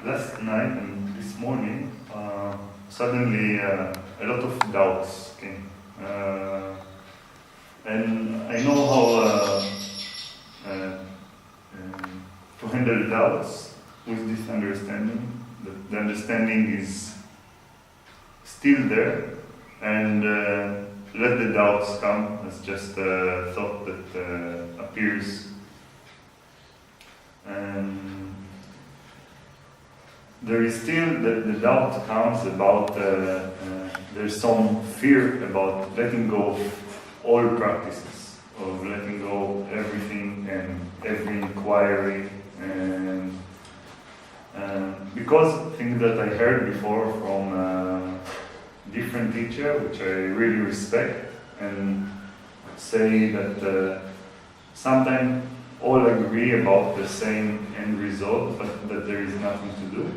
last night and this morning, suddenly a lot of doubts came. And I know how to handle doubts with this understanding. The understanding is still there, and let the doubts come as just a thought that appears. And there is still the doubt comes about there's some fear about letting go of all practices, of letting go of everything and every inquiry, and because things that I heard before from different teacher, which I really respect, and say that sometimes all agree about the same end result, but that there is nothing to do.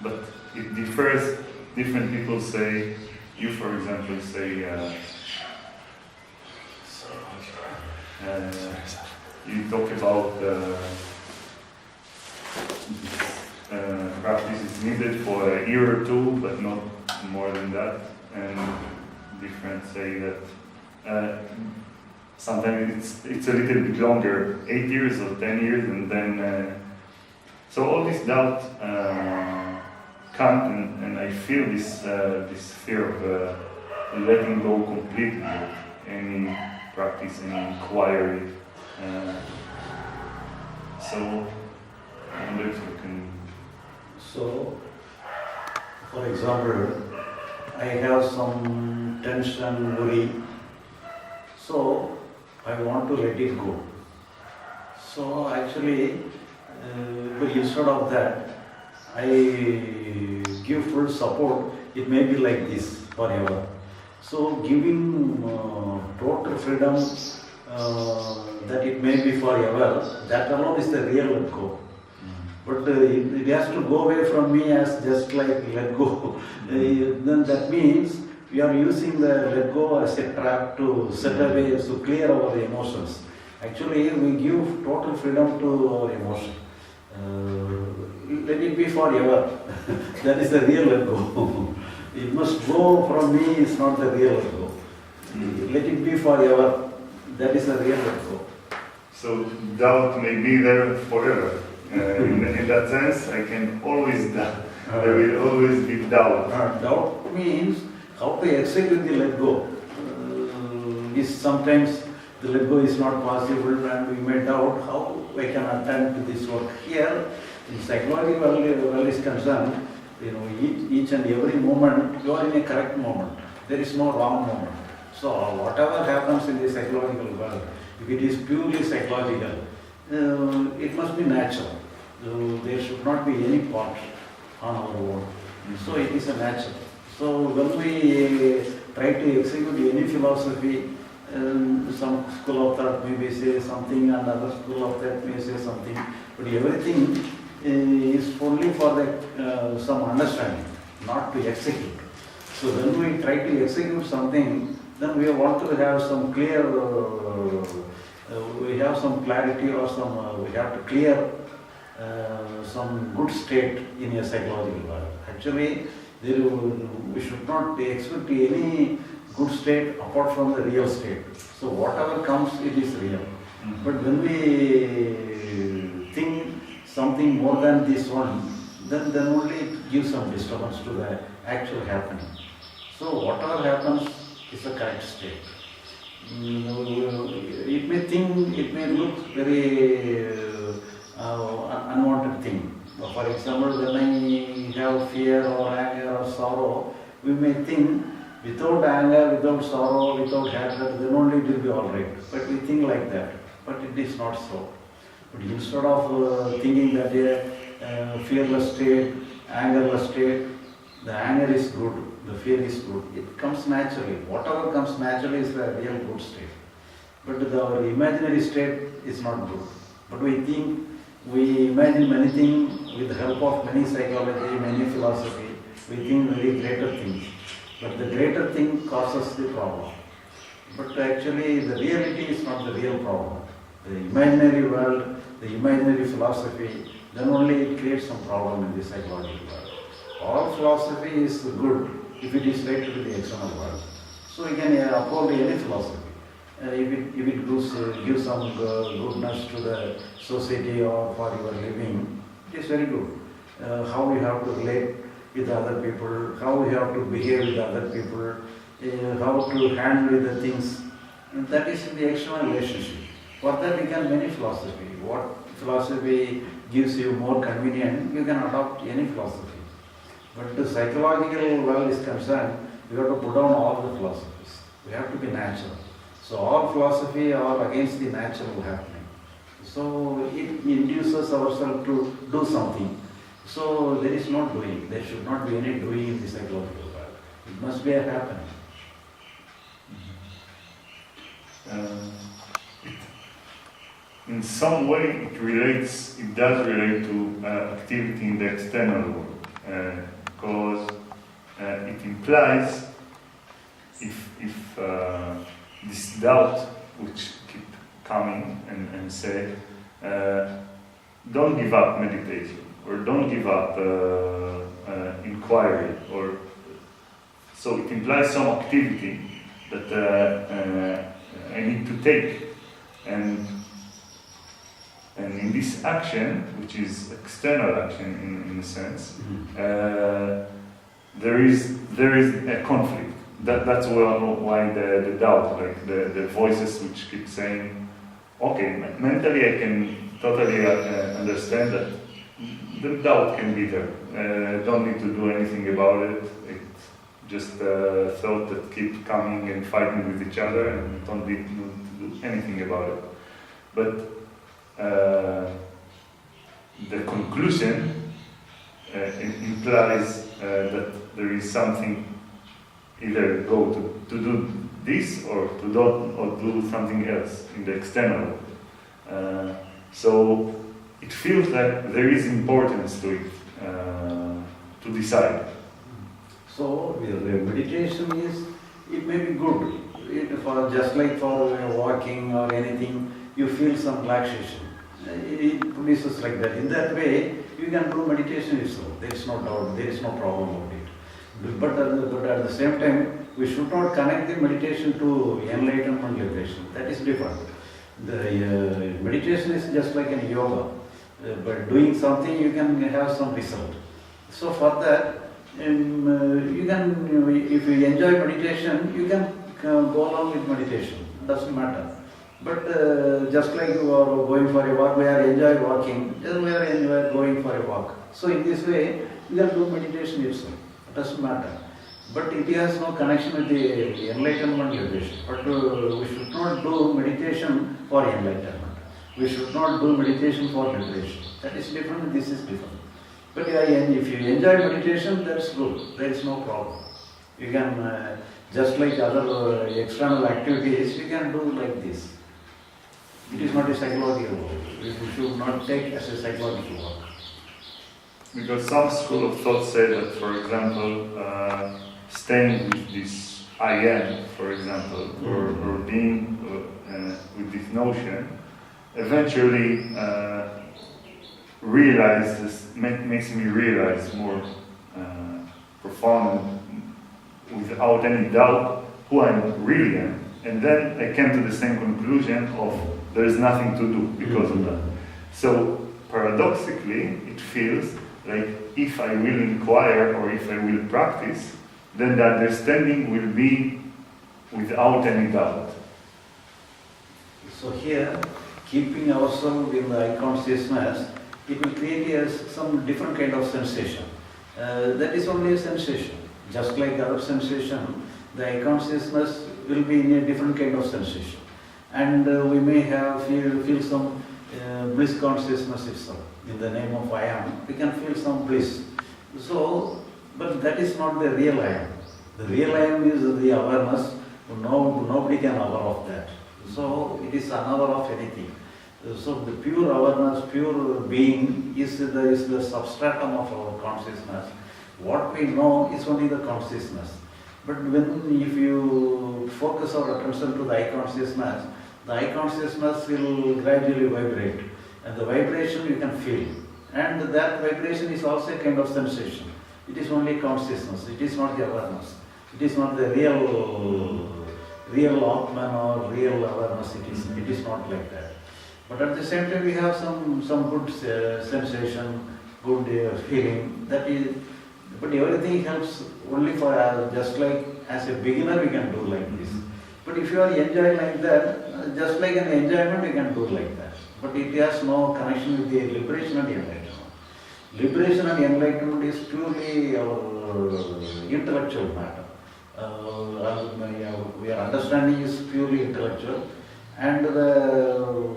But it differs. Different people say, you for example say, you talk about practice is needed for a year or two, but not more than that. And different say that sometimes it's a little bit longer, 8 years or 10 years, and then so all this doubt comes, and I feel this fear of letting go completely of any practice, any inquiry. So I wonder if you can. So, for example, I have some tension, worry, so I want to let it go. So actually, but instead of that, I give full support. It may be like this forever. So giving total freedom that it may be forever, that alone is the real let go. But it has to go away from me as just like let go. Then that means we are using the let go as a trap to set away, to clear our emotions. Actually, we give total freedom to our emotion. Let it be forever. That is the real let go. It must go from me, it's not the real let go. Let it be forever. That is the real let go. So doubt may be there forever. In that sense, I can always doubt. There will always be doubt. Doubt means how to execute the let go. Is sometimes the let go is not possible, and we may doubt how we can attend to this work. Here, in psychology world is concerned, each and every moment you are in a correct moment. There is no wrong moment. So whatever happens in the psychological world, if it is purely psychological, it must be natural. There should not be any part on our own. So it is a natural. So when we try to execute any philosophy, some school of thought may say something, and other school of thought may say something, but everything is only for some understanding, not to execute. So when we try to execute something, then we want to have some clear, we have some clarity, or we have to clear some good state in a psychological world. Actually, we should not expect any good state apart from the real state. So whatever comes, it is real. But when we think something more than this one, then only it gives some disturbance to the actual happening. So whatever happens is the correct state. It may look very unwanted thing. For example, when I have fear or anger or sorrow, we may think without anger, without sorrow, without hatred, then only it will be all right. But we think like that. But it is not so. But instead of thinking that a fearless state, angerless state, the anger is good, the fear is good. It comes naturally. Whatever comes naturally is the real good state. But our imaginary state is not good. But we imagine many things with the help of many psychology, many philosophy. We think very greater things. But the greater thing causes the problem. But actually the reality is not the real problem. The imaginary world, the imaginary philosophy, then only it creates some problem in the psychological world. All philosophy is good if it is related to the external world. So you can uphold any philosophy. If it gives some goodness to the society or for your living, it is very good. How you have to relate with other people, how you have to behave with other people, how to handle the things, and that is in the external relationship. For that you can many philosophy. What philosophy gives you more convenient, you can adopt any philosophy. But the psychological world is concerned, we have to put down all the philosophies. We have to be natural. So all philosophy are against the natural happening. So it induces ourselves to do something. So there is no doing. There should not be any doing in the psychological world. It must be a happening. In some way, it does relate to activity in the external world, because it implies if this doubt which keep coming and say, don't give up meditation, or don't give up inquiry, or so it implies some activity that I need to take, and in this action, which is external action in a sense, there is a conflict. That's why the doubt, like the voices which keep saying, okay, mentally I can totally understand that the doubt can be there. Don't need to do anything about it. It's just a thought that keep coming and fighting with each other, and don't need to do anything about it. But the conclusion implies that there is something, either go to do this or to do something else in the external world. So it feels like there is importance to it, to decide. So the meditation it may be good. Just like for walking or anything, you feel some relaxation. It produces like that. In that way, you can do meditation itself. There is no doubt, there is no problem about it. But at the same time, we should not connect the meditation to enlightenment liberation. That is different. The meditation is just like an yoga. By doing something, you can have some result. So for that, you can, if you enjoy meditation, you can go along with meditation. Doesn't matter. But just like you are going for a walk, we are enjoying walking, just we are going for a walk. So in this way, you can do meditation itself. It doesn't matter. But it has no connection with the enlightenment liberation. But we should not do meditation for enlightenment. We should not do meditation for liberation. That is different, this is different. But if you enjoy meditation, that's good. There is no problem. You can, just like other external activities, you can do like this. It is not a psychological work. We should not take as a psychological work. Because some school of thought say that, for example, staying with this I am, for example, or being with this notion, eventually makes me realize more profound, without any doubt, who I really am. And then I came to the same conclusion of there is nothing to do because of that. So paradoxically, it feels like if I will inquire or if I will practice, then the understanding will be without any doubt. So here, keeping ourselves in the eye consciousness, it will create some different kind of sensation. That is only a sensation. Just like other sensation, the eye consciousness will be in a different kind of sensation. And we may feel some bliss consciousness itself. In the name of I am, we can feel some bliss. So, but that is not the real I am. The real I am is the awareness. Nobody can aware of that. So it is unaware of anything. So the pure awareness, pure being is the substratum of our consciousness. What we know is only the consciousness. But if you focus our attention to the eye consciousness will gradually vibrate. And the vibration you can feel. And that vibration is also a kind of sensation. It is only consciousness, it is not the awareness. It is not the real Atman or real awareness, it is not like that. But at the same time we have some good sensation, good feeling, that is, but everything helps only for just like as a beginner we can do like this. But if you are enjoying like that, just like an enjoyment you can do like that. But it has no connection with the liberation and enlightenment. Liberation and enlightenment is purely our intellectual matter. Our understanding is purely intellectual, and the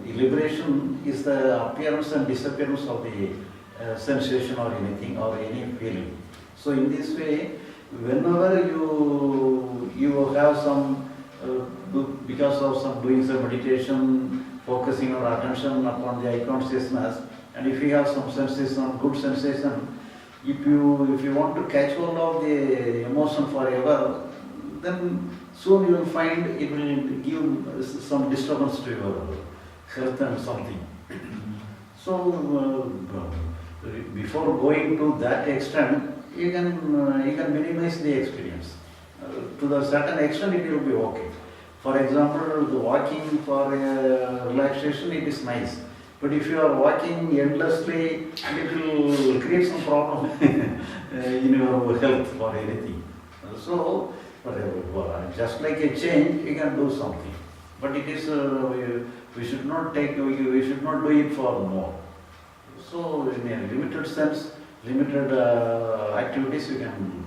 liberation is the appearance and disappearance of the sensation or anything or any feeling. So in this way, whenever you have some because of some doing some meditation, focusing our attention upon the eye consciousness, and if you have some sensation, good sensation, if you want to catch hold of the emotion forever, then soon you will find it will give some disturbance to your health and something. So before going to that extent, you can minimize the experience. To the certain extent, it will be okay. For example, the walking for relaxation, it is nice. But if you are walking endlessly, it will create some problem in your health or anything. So, just like a change, you can do something. But it is we should not do it for more. So, in a limited sense, limited activities, you can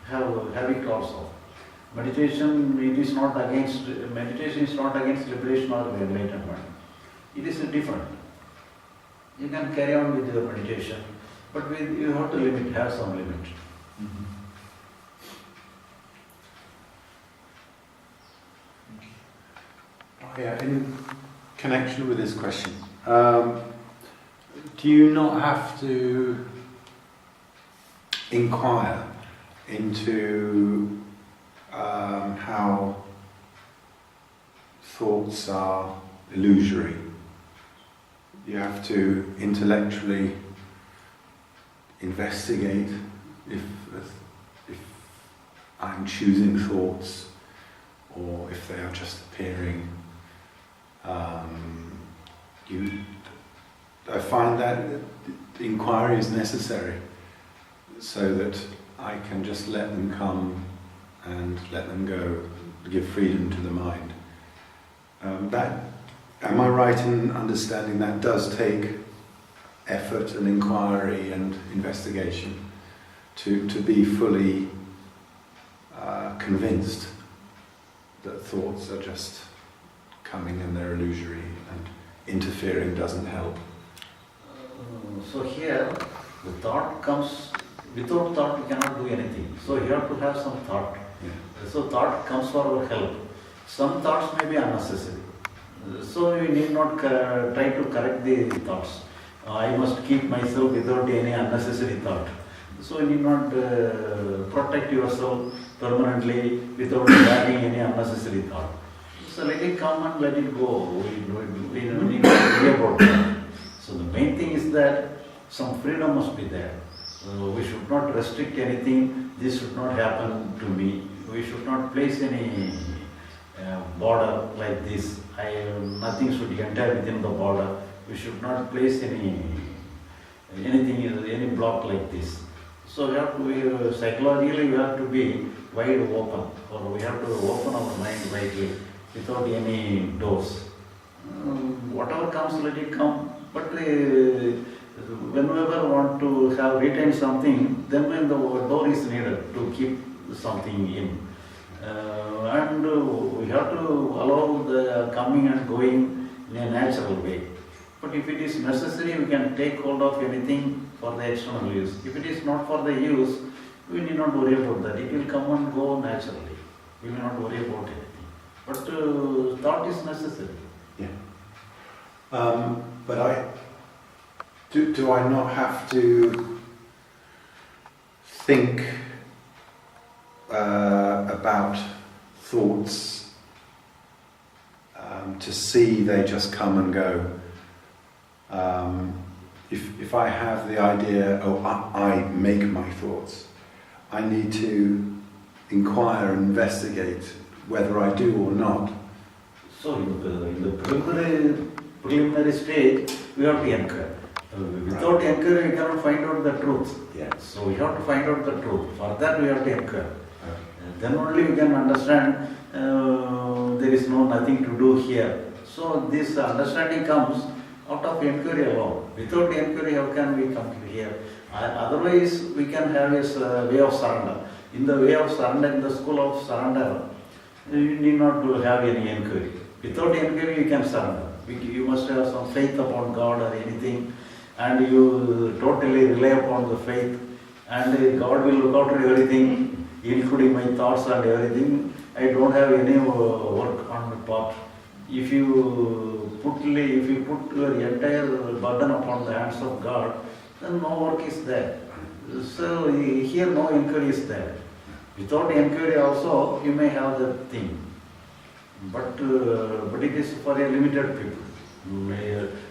have it also. Meditation is not against liberation or enlightenment. It is different. You can carry on with your meditation, but you have to have some limit. Mm-hmm. Oh, yeah, in connection with this question, do you not have to inquire into how thoughts are illusory? You have to intellectually investigate if I'm choosing thoughts or if they are just appearing. I find that inquiry is necessary so that I can just let them come and let them go, give freedom to the mind. Am I right in understanding that does take effort and inquiry and investigation to be fully convinced that thoughts are just coming and they're illusory and interfering doesn't help? So here, the thought comes, without thought we cannot do anything. So you have to have some thought. Yeah. So thought comes for our help. Some thoughts may be unnecessary. So you need not try to correct the thoughts. I must keep myself without any unnecessary thought. So you need not protect yourself permanently without having any unnecessary thought. So let it come and let it go. We don't need to worry about that. So the main thing is that some freedom must be there. We should not restrict anything. This should not happen to me. We should not place any border like this. Nothing should enter within the border. We should not place any block like this. So we have to psychologically we have to be wide open, or we have to open our mind widely without any doors. Whatever comes, let it come. But whenever want to have retained something, then when the door is needed to keep something in. And we have to allow the coming and going in a natural way. But if it is necessary, we can take hold of anything for the external use. If it is not for the use, we need not worry about that. It will come and go naturally. We will not worry about anything. But thought is necessary. Yeah. But do I not have to think about thoughts to see they just come and go? If I have the idea, oh, I make my thoughts, I need to inquire and investigate whether I do or not. So in the preliminary stage, we have to inquire. Without inquiry, we cannot find out the truth. Yeah. So we have to find out the truth. For that, we have to inquire. Then only we can understand there is nothing to do here. So this understanding comes out of inquiry alone. Without inquiry, how can we come to here? Otherwise, we can have a way of surrender. In the way of surrender, in the school of surrender, you need not to have any inquiry. Without inquiry, you can surrender. You must have some faith upon God or anything, and you totally rely upon the faith, and God will look after everything, including my thoughts and everything. I don't have any work on my part. If you put your entire burden upon the hands of God, then no work is there. So here no inquiry is there. Without inquiry also you may have the thing, but it is for a limited people.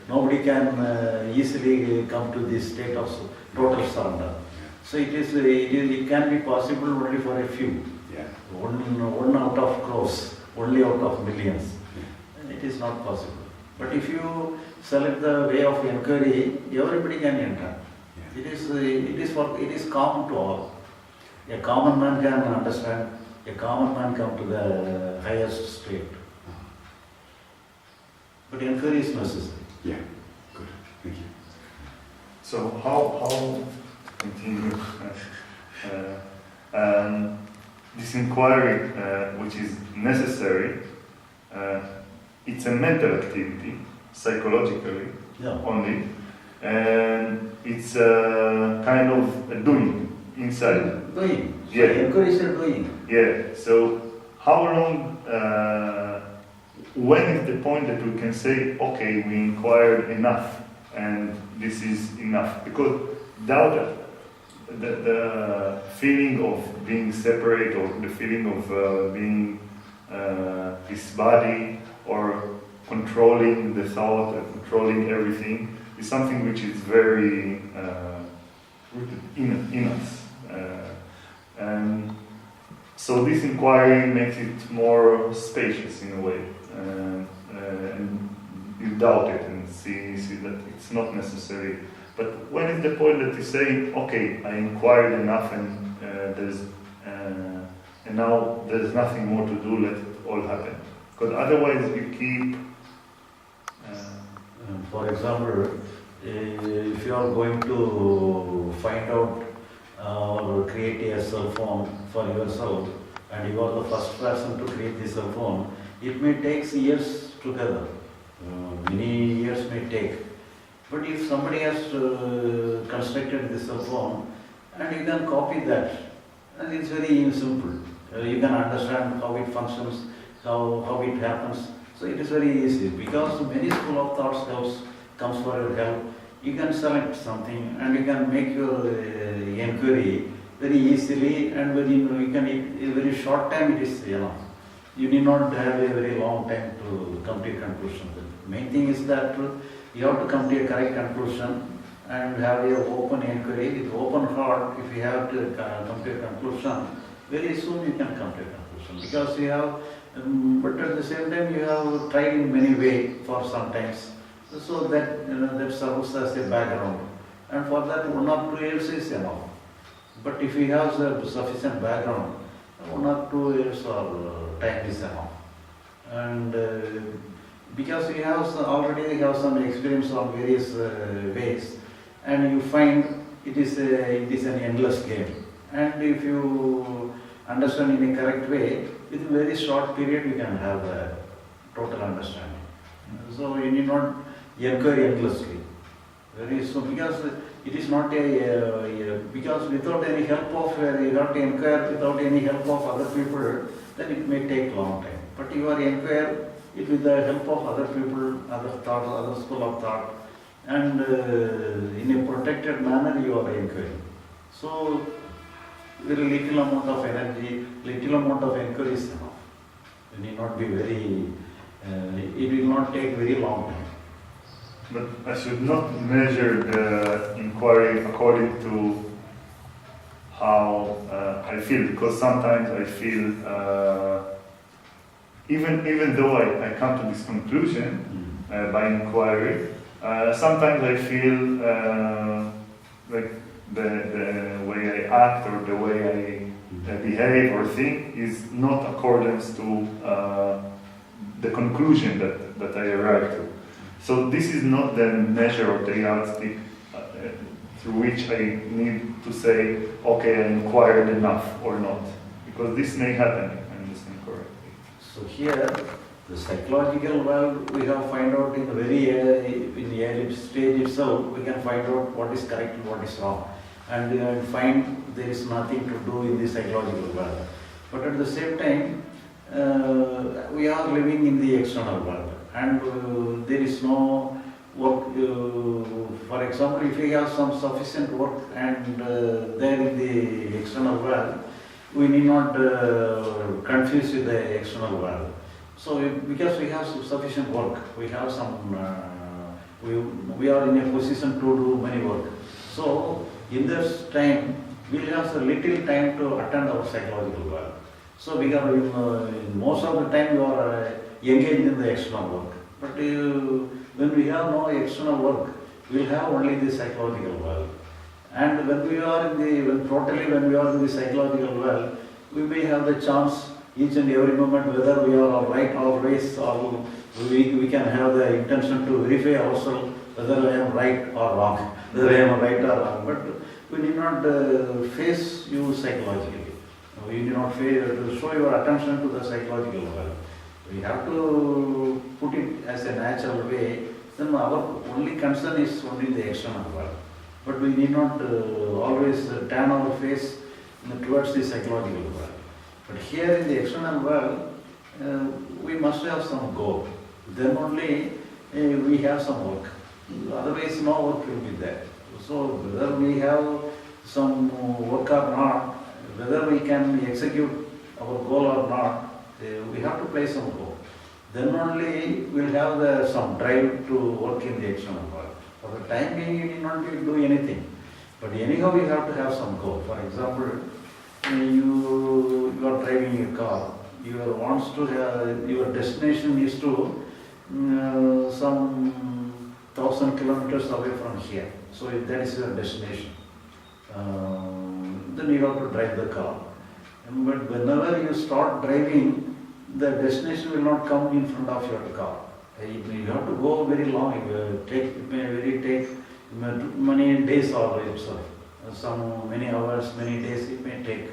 Nobody can easily come to this state of total surrender. So it can be possible only for a few. Yeah. One out of crores, only out of millions. It is not possible. But if you select the way of inquiry, everybody can enter. Yeah. It is common to all. A common man can understand. A common man come to the highest state. But inquiry is necessary. Yeah. Good. Thank you. So how continue? This inquiry, which is necessary, it's a mental activity, psychologically only, and it's a kind of a doing inside. Doing. Yeah. Inquiry is a doing. Yeah. So how long? When is the point that we can say, okay, we inquired enough, and this is enough? Because doubt, the feeling of being separate, or the feeling of being this body, or controlling the thought, and controlling everything, is something which is very rooted in us. And so this inquiry makes it more spacious in a way. And you doubt it and see that it's not necessary. But when is the point that you say, okay, I inquired enough, and and now there's nothing more to do, let it all happen? Because otherwise you keep. For example, if you are going to find out or create a cell phone for yourself, and you are the first person to create the cell phone, it may take years together. Many years may take. But if somebody has constructed the cell phone, and you can copy that, and it's very simple. You can understand how it functions, how it happens. So it is very easy, because many school of thoughts comes for your help. You can select something and you can make your inquiry very easily, and in a very short time it is enough. You need not have a very long time to come to a conclusion. The main thing is that you have to come to a correct conclusion and have an open inquiry with open heart. If you have to come to a conclusion, very soon you can come to a conclusion, because you have, but at the same time you have tried in many ways for some times, so that that serves as a background, and for that 1 or 2 years is enough. But if you have a sufficient background, 1 or 2 years or time is enough. And because you have already have some experience on various ways, and you find it is an endless game. And if you understand in a correct way, within a very short period you can have a total understanding. So you need not inquire endlessly. Very soon, because it is not because without any help of, you have to inquire without any help of other people, then it may take long time. But you are inquire it with the help of other people, other thought, other school of thought, and in a protected manner you are inquiring. So very little amount of energy, little amount of inquiry is enough. You need not be very, it will not take very long time. But I should not measure the inquiry according to how I feel, because sometimes I feel, even though I come to this conclusion by inquiry, sometimes I feel like the way I act or the way I behave or think is not accordance to the conclusion that I arrived to. So this is not the measure or the yardstick through which I need to say, okay, I inquired enough or not, because this may happen if I understand correctly. So here, the psychological valve we have find out in the very in the early stage itself, we can find out what is correct and what is wrong, and find there is nothing to do in the psychological valve. But at the same time, we are living in the external world, and there is no work. For example, if we have some sufficient work and there in the external world, we need not confuse with the external world. So, because we have sufficient work, we have some, we are in a position to do many work. So, in this time, we have a little time to attend our psychological world. So, because in most of the time you are engaged in the external work. But when we have no external work, we will have only the psychological world. And when we are in the, when we are in the psychological world, we may have the chance each and every moment whether we are right always, or we can have the intention to verify ourselves whether I am right or wrong, whether I am right or wrong. But we need not face you psychologically. We need not show your attention to the psychological world. We have to put it as a natural way. Then our only concern is only the external world. But we need not always turn our face towards the psychological world. But here in the external world, we must have some goal. Then only we have some work. Otherwise, no work will be there. So whether we have some work or not, whether we can execute our goal or not, we have to play some goal. Then only we will have some drive to work in the external world. For the time being, you need not do anything. But anyhow, you have to have some goal. For example, you are driving a car. Your destination is to some 1,000 kilometers away from here. So that is your destination. Then you have to drive the car. But whenever you start driving, the destination will not come in front of your car. You have to go very long. It may take many days or itself. Many hours, many days it may take.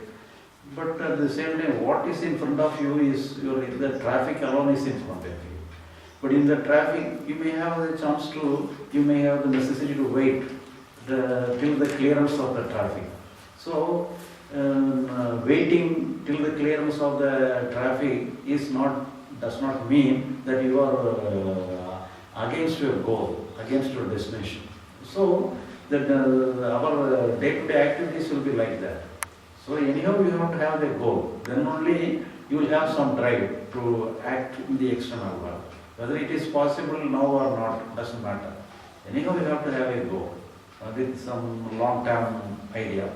But at the same time, what is in front of you is the traffic alone is in front of you. But in the traffic, you may have the chance you may have the necessity to wait till the clearance of the traffic. So, waiting till the clearance of the traffic does not mean that you are against your goal, against your destination. So, that our day-to-day activities will be like that. So anyhow, you have to have the goal. Then only you will have some drive to act in the external world. Whether it is possible now or not, doesn't matter. Anyhow, you have to have a goal with some long-term idea.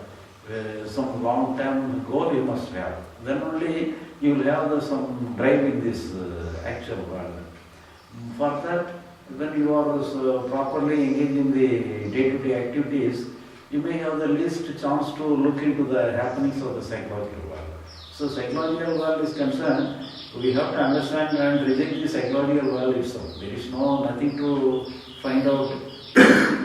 Some long-term goal you must have. Then only you will have some drive in this actual world. For that, when you are properly engaged in the day-to-day activities, you may have the least chance to look into the happenings of the psychological world. So psychological world is concerned, we have to understand and reject the psychological world itself. There is nothing to find out.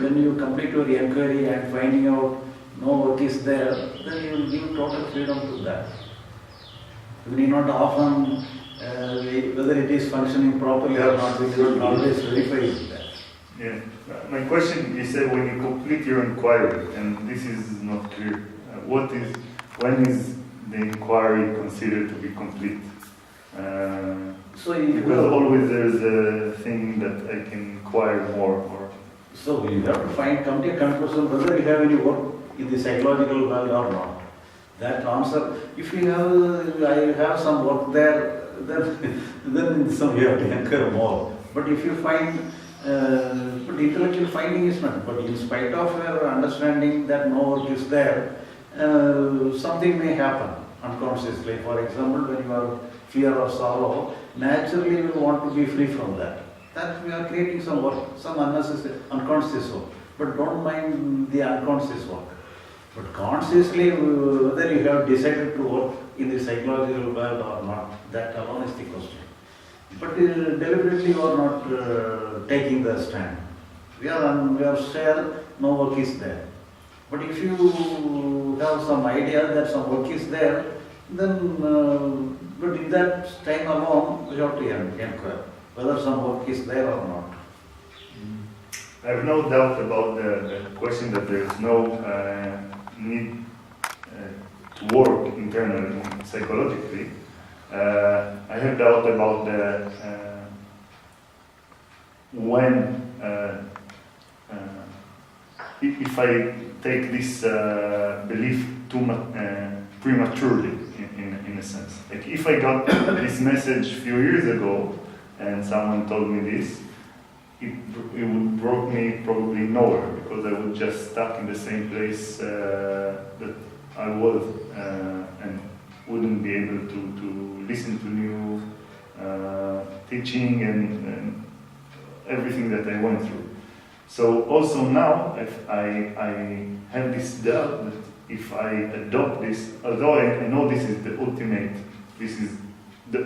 When you complete your inquiry and finding out no work is there, then you will give total freedom to that. You need not often, whether it is functioning properly or not, we do not always verify that. Yeah. My question is that when you complete your inquiry, and this is not clear, when is the inquiry considered to be complete? Because always there is a thing that I can inquire more. So you have to come to a conclusion whether you have any work in the psychological world or not. That answer, if you have some work there, then you have to inquire more. But if you find, but But intellectual finding is not. But in spite of your understanding that no work is there, something may happen unconsciously. For example, when you are fear or sorrow, naturally you want to be free from that. That we are creating some work, some unnecessary, unconscious work. But don't mind the unconscious work. But consciously, whether you have decided to work in the psychological world or not, that alone is the question. But deliberately you are not taking the stand. We are sure no work is there. But if you have some idea that some work is there, then, but in that time alone, we have to inquire whether some work is there or not. I have no doubt about the question that there is no need to work internally, psychologically. I have doubt about the when if I take this belief prematurely, in a sense. Like if I got this message a few years ago and someone told me this, it would brought me probably nowhere, because I would just stuck in the same place that I was and wouldn't be able to listen to new teaching and everything that I went through. So also now I have this doubt that if I adopt this, although I know this is the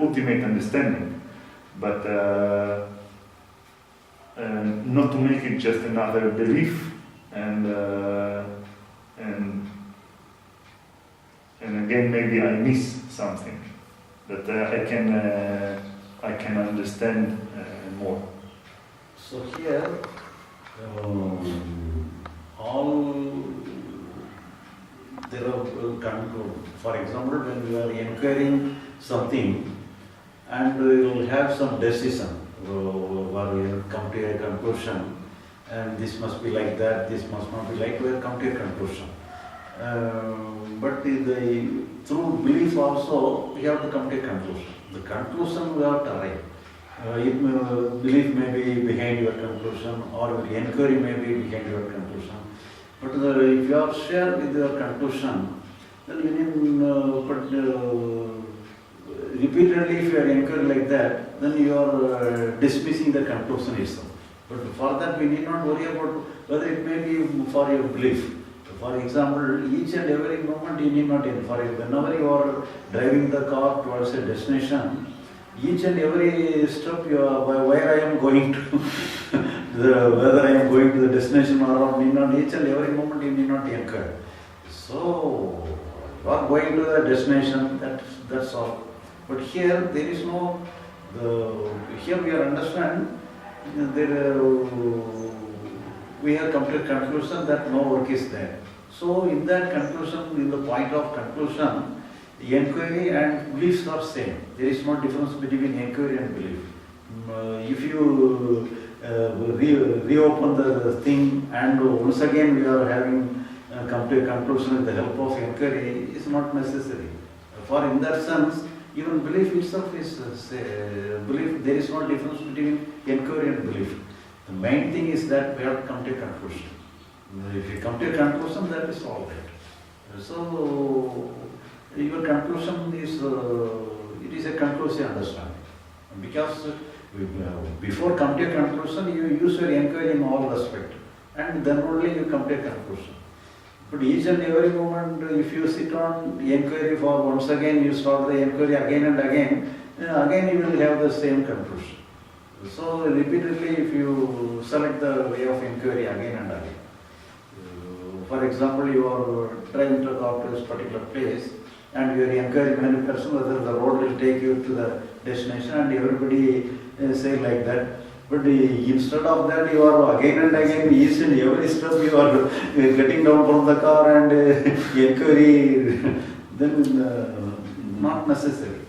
ultimate understanding, but not to make it just another belief, and again maybe I miss something that I can understand more. So here, all there are control. For example, when you are inquiring something and you will have some decision, or you come to a conclusion, and this must be like that, this must not be like, we will come to a conclusion. But through belief also, we have to come to a conclusion. The conclusion we have to arrive. Belief may be behind your conclusion, or inquiry may be behind your conclusion. But if you are sure with your conclusion, then you need, repeatedly if you are inquiring like that, then you are dismissing the conclusion itself. But for that we need not worry about whether it may be for your belief. For example, each and every moment you need not inquire. Whenever you are driving the car towards a destination, each and every step you are, where I am going to, whether I am going to the destination or not, need not, each and every moment you need not inquire. So, you are going to the destination, that's all. But here there is no, here we are understand, we have come to a conclusion that no work is there. So in that conclusion, in the point of conclusion, the inquiry and beliefs are same. There is no difference between inquiry and belief. If you reopen the thing and once again we are having come to a conclusion with the help of inquiry, is not necessary. For in that sense, even belief itself is belief. There is no difference between inquiry and belief. The main thing is that we have to come to a conclusion. If you come to a conclusion, that is all right. So your conclusion is it is a conclusive understanding, because before come to a conclusion, you use your inquiry in all respect, and then only you come to a conclusion. But each and every moment, if you sit on inquiry for once again, you start the inquiry again and again you will have the same conclusion. So repeatedly, if you select the way of inquiry again and again. For example, you are trying to go to this particular place, and you are inquiring many persons whether the road will take you to the destination, and everybody say like that. But instead of that, you are again and again, each and every step you are getting down from the car and inquiry, then not necessary.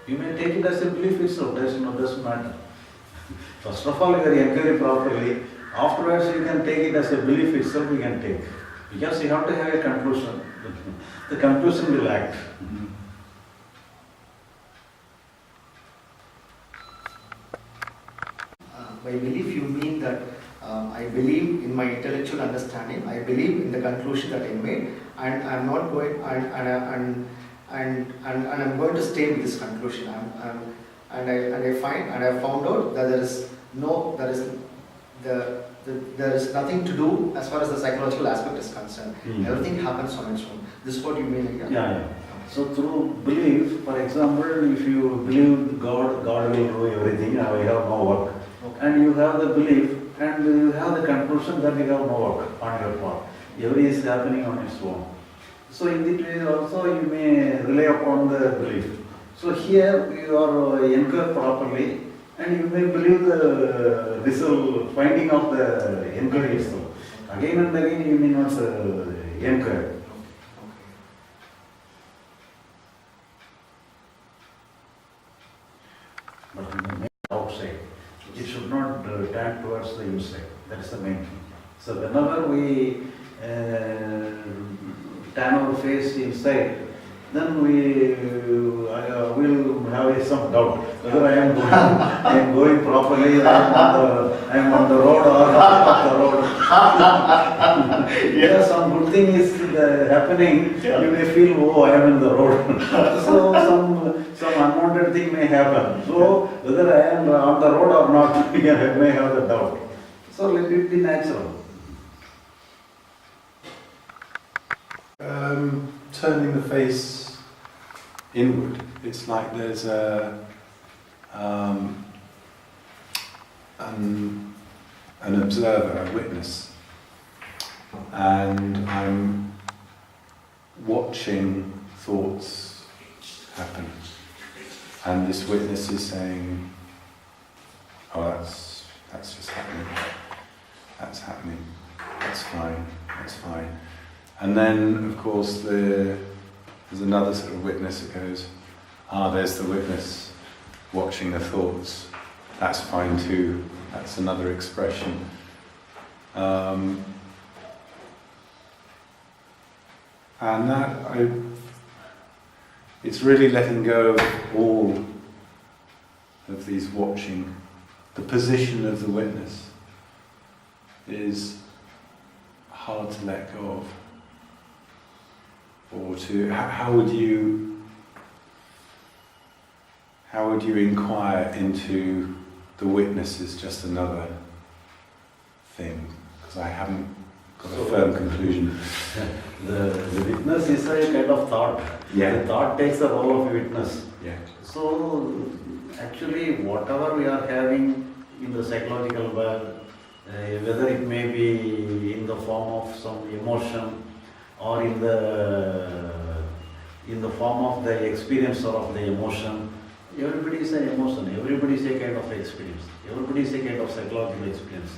You may take it as a belief itself, doesn't matter. First of all, you are inquiry properly. Afterwards, you can take it as a belief itself, you can take. Because you have to have a conclusion. The conclusion will act. by belief you mean that I believe in my intellectual understanding, I believe in the conclusion that I made, and I'm not going and I'm going to stay with this conclusion. I found out that there is nothing to do as far as the psychological aspect is concerned. Everything happens on its own. This is what you mean again? Yeah. So through belief, for example, if you believe God will do everything, we have no work. Okay. And you have the belief and you have the conclusion that you have no work on your part. Everything is happening on its own. So in this way also you may rely upon the belief. So here you are anchored properly and you may believe the result, finding of the inquiry itself. Again and again you may not anchor. But in the main outside, it should not turn towards the inside. That is the main thing. So whenever we turn our face inside, then we will have some doubt whether I am going properly, I am on the road or off the road. Yes, some good thing is happening, you may feel, oh, I am in the road. So some unwanted thing may happen. So whether I am on the road or not, I may have the doubt. So let it be natural. Turning the face inward, it's like there's an observer, a witness, and I'm watching thoughts happen, and this witness is saying, oh, that's just happening, that's happening, that's fine. And then, of course, there's another sort of witness that goes, there's the witness watching the thoughts. That's fine too. That's another expression. And it's really letting go of all of these watching. The position of the witness is hard to let go of. Or how would you inquire into the witness is just another thing? Because I haven't got a firm conclusion. The witness is a kind of thought. Yeah. The thought takes the role of witness. Yeah. So actually whatever we are having in the psychological world, whether it may be in the form of some emotion or in the form of the experiencer of the emotion, everybody is an emotion, everybody is a kind of experience, everybody is a kind of psychological experience.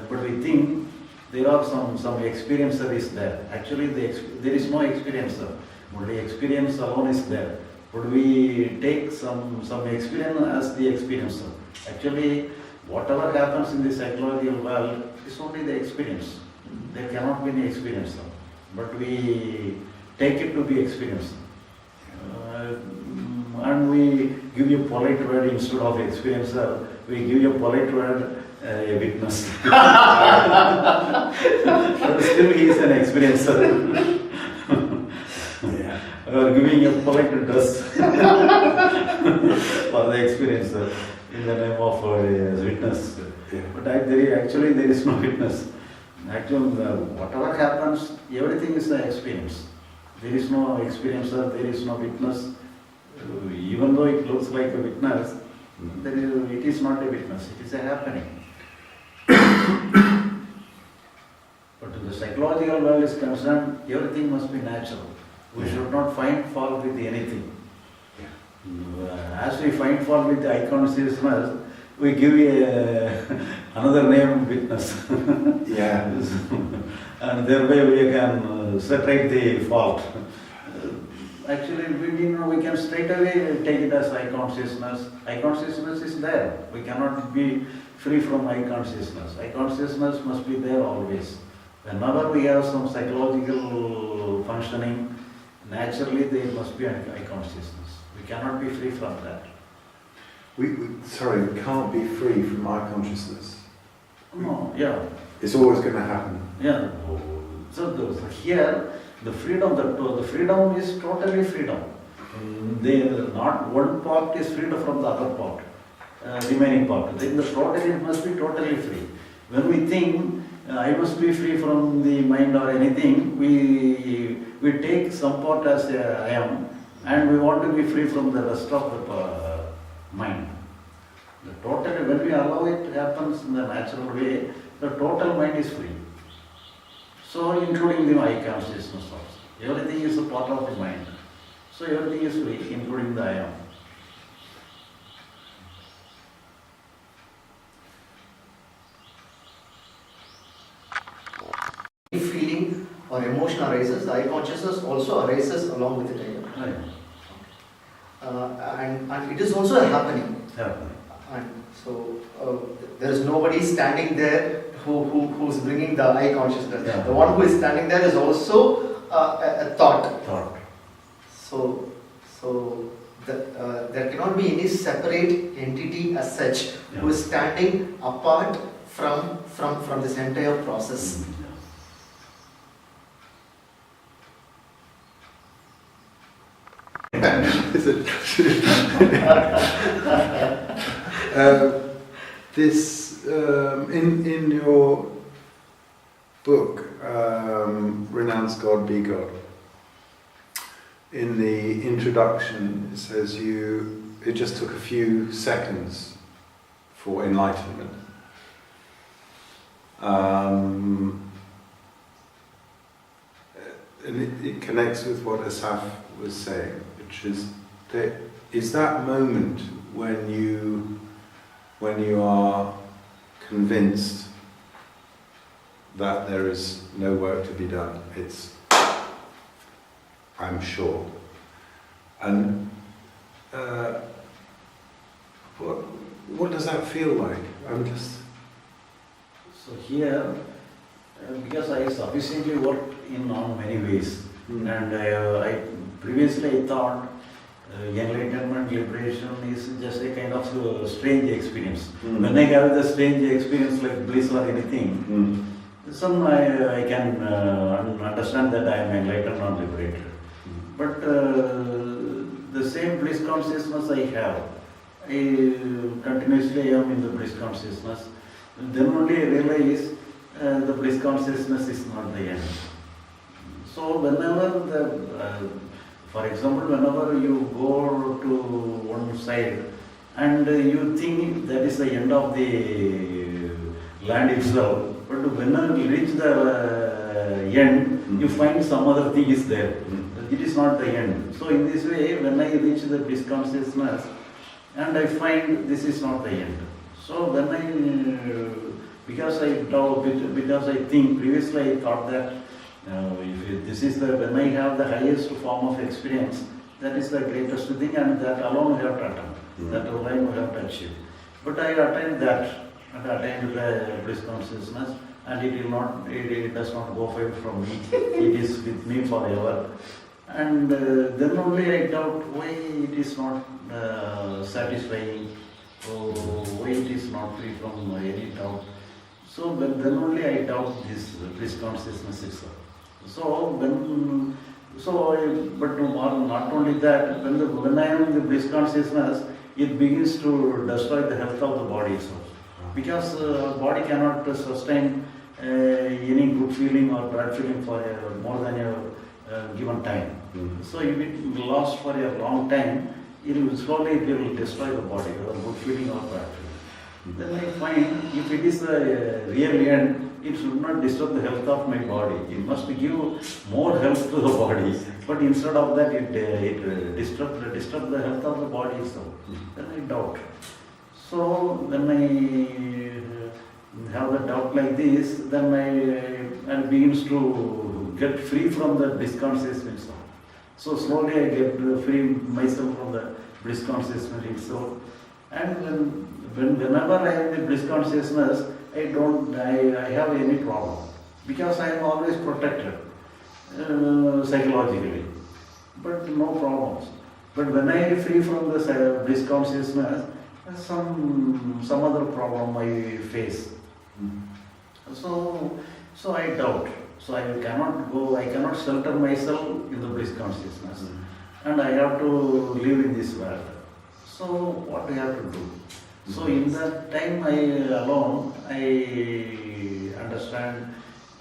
But we think there are some experiencer is there. Actually there is no experiencer, only experience alone is there. But we take some experience as the experiencer. Actually whatever happens in the psychological world is only the experience. There cannot be any experiencer. But we take it to be experienced. And we give you polite word instead of experiencer, we give you polite word a witness. But still he is an experiencer. Yeah. We are giving a polite dress for the experiencer in the name of witness. Yeah. But actually there is no witness. Actually, whatever happens, everything is the experience. There is no experiencer, there is no witness. Even though it looks like a witness, it is not a witness, it is a happening. But to the psychological world is concerned, everything must be natural. We should not find fault with anything. As we find fault with the eye consciousness, we give another name witness. Yeah. And thereby we can separate the fault. Actually, we can straight away take it as eye consciousness. Eye consciousness is there. We cannot be free from eye consciousness. Eye consciousness must be there always. Whenever we have some psychological functioning, naturally there must be eye consciousness. We cannot be free from that. we can't be free from eye consciousness. No, yeah. It's always going to happen. Yeah. So here, the freedom is totally freedom. Not one part is freed from the other part, remaining part. Then the totally must be totally free. When we think I must be free from the mind or anything, we take some part as I am, and we want to be free from the rest of the mind. The totally, when we allow it to happen in the natural way, the total mind is free. So including the I consciousness also. Everything is a part of the mind. So everything is free, including the I am. If feeling or emotion arises, the I consciousness also arises along with it. Right. And it is also happening. Happening. And so there is nobody standing there who's bringing the I consciousness. Yeah. The one who is standing there is also a thought. So there cannot be any separate entity as such who is standing apart from this entire process. In your book, Renounce God, Be God, in the introduction it says it just took a few seconds for enlightenment. And it connects with what Asaf was saying, which is that moment when you are convinced that there is no work to be done. It's, I'm sure. And what does that feel like? So here, because I sufficiently worked on many ways, and I previously thought enlightenment, liberation is just a kind of strange experience. When I have the strange experience like bliss or anything, some I can understand that I am enlightened or liberated. But the same bliss consciousness I have, I continuously am in the bliss consciousness. Then only I realize the bliss consciousness is not the end. So whenever for example, whenever you go to one side and you think that is the end of the land itself, but whenever you reach the end, you find some other thing is there. It is not the end. So in this way, when I reach the bliss consciousness, and I find this is not the end. So when because I think previously I thought that when I have the highest form of experience, that is the greatest thing, and that alone we have to attempt. That alone we have to achieve. But I attained that, and attained the bliss consciousness, and it does not go away from me. It is with me forever. And then only I doubt why it is not satisfying, or why it is not free from any doubt. So then only I doubt this bliss consciousness itself. But not only that, when I am in the bliss consciousness, it begins to destroy the health of the body itself. Because body cannot sustain any good feeling or bad feeling for more than a given time. So if it lasts for a long time, it will destroy the body, or good feeling or bad feeling. Then I find if it is the real end, it should not disturb the health of my body. It must give more health to the body. But instead of that, it disturbs the health of the body itself. Then I doubt. So when I have a doubt like this, then I begins to get free from the bliss consciousness itself. So slowly I get free myself from the bliss consciousness itself. And whenever I am in bliss consciousness, I have any problem, because I am always protected psychologically, but no problems. But when I am free from the bliss consciousness, some other problem I face. So I doubt. So I cannot shelter myself in the bliss consciousness. And I have to live in this world. So what I have to do? So in that time I understand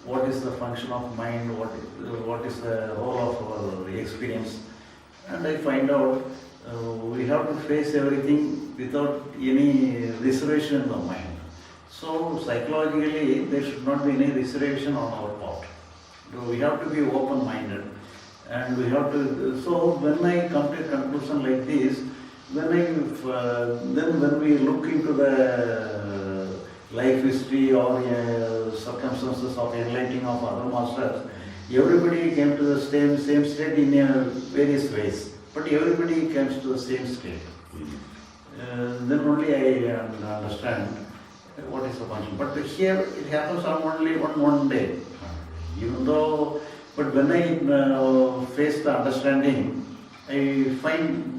what is the function of mind, what is the role of our experience. And I find out we have to face everything without any reservation in the mind. So psychologically there should not be any reservation on our part. We have to be open-minded. And we have to, so when I come to a conclusion like this, then when we look into the life history or circumstances of enlightening of other masters, everybody came to the same state in various ways, but everybody comes to the same state. Then only I understand what is the function. But here it happens on only one day. Even though, but when I face the understanding, I find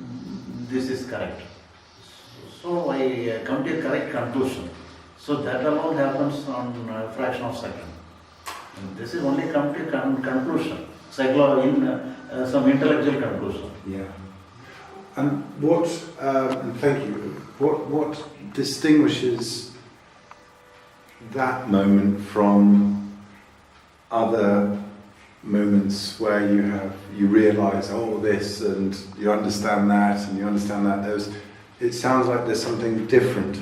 this is correct. So I come to a correct conclusion. So that alone happens on a fraction of a second. And this is only come to a conclusion, some intellectual conclusion. Yeah. And what, thank you, what distinguishes that moment from other moments where you realise, oh, this, and you understand that, and you understand that? It sounds like there's something different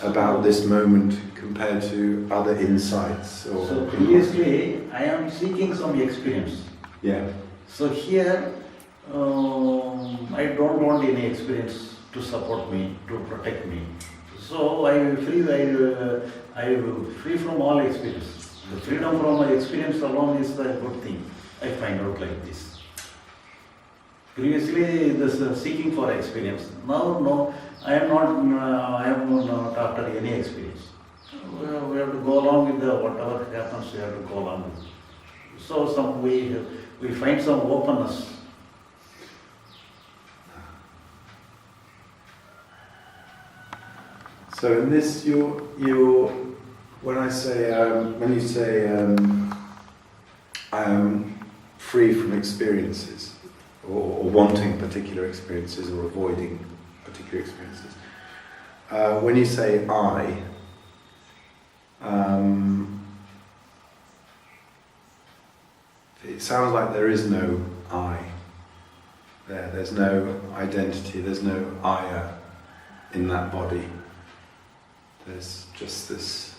about this moment compared to other insights. So previously, I am seeking some experience. Yeah. So here, I don't want any experience to support me, to protect me. So I am free from all experience. The freedom from my experience alone is a good thing. I find out like this. Previously, this seeking for experience. Now, no, I am not after any experience. We have to go along with whatever happens. We have to go along with. So we find some openness. So in this, when you say I am free from experiences, or wanting particular experiences, or avoiding particular experiences, when you say I, it sounds like there is no I. There's no identity. There's no I in that body. There's just this.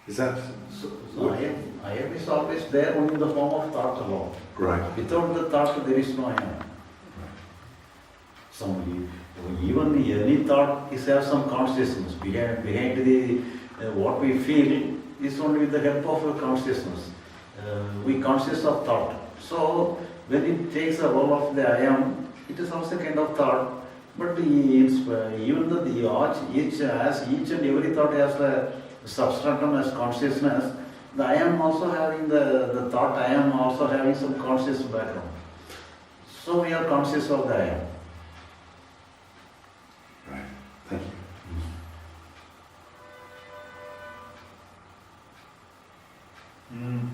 Is that? So I am is always there only in the form of thought alone. Right. Without the thought, there is no I am. Right. Even any thought is have some consciousness. Behind the what we feel is only with the help of a consciousness. We conscious of thought. So when it takes a role of the I am, it is also a kind of thought. But even though each and every thought has a substratum as consciousness, the I am also having the thought I am also having some conscious background. So we are conscious of the I am. Right. Thank you.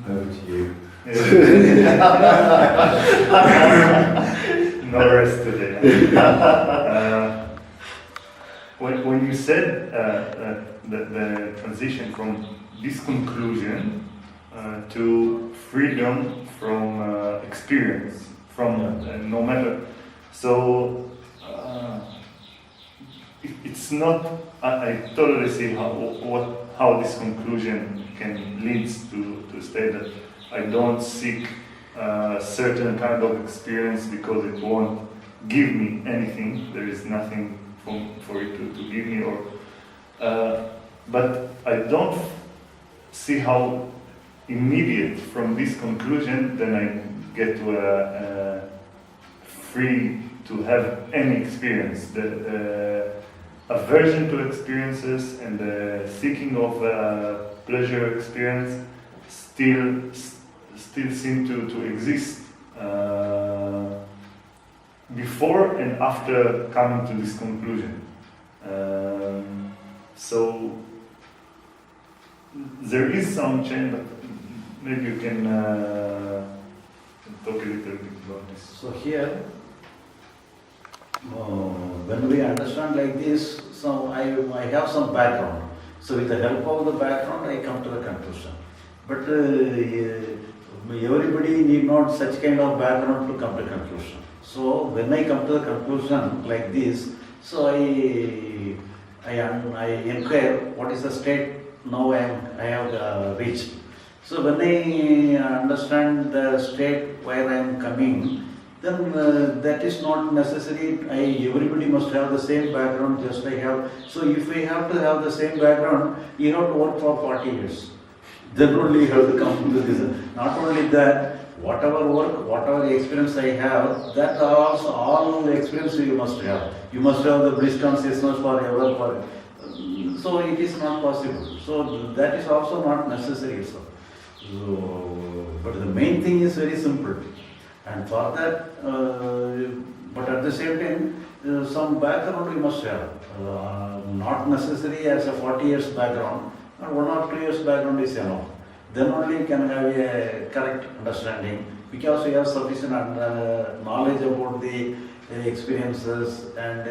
Over to you. No rest today. When you said the transition from this conclusion to freedom from experience, from no matter, so it's not. I totally see how this conclusion can lead to state that I don't seek a certain kind of experience because it won't give me anything. There is nothing for it to give me, but I don't see how immediate from this conclusion then I get to free to have any experience. The aversion to experiences and the seeking of pleasure experience still seem to exist before and after coming to this conclusion. So there is some change, but maybe you can talk a little bit about this. So here, when we understand like this, so I have some background. So with the help of the background, I come to the conclusion. But everybody need not such kind of background to come to conclusion. So when I come to the conclusion like this, so I inquire what is the state now I have reached. So when I understand the state where I am coming, then that is not necessary. Everybody must have the same background just I have. So if we have to have the same background, you have to work for 40 years. Then only you have to come to this. Not only that, whatever work, whatever experience I have, that also all the experience you must have. You must have the bliss consciousness forever. So it is not possible. So that is also not necessary. So, but the main thing is very simple. And for that, but at the same time, some background you must have. Not necessary as a 40 years background, but 1 or 2 years background is enough. Then only you can have a correct understanding, because you have sufficient knowledge about the experiences and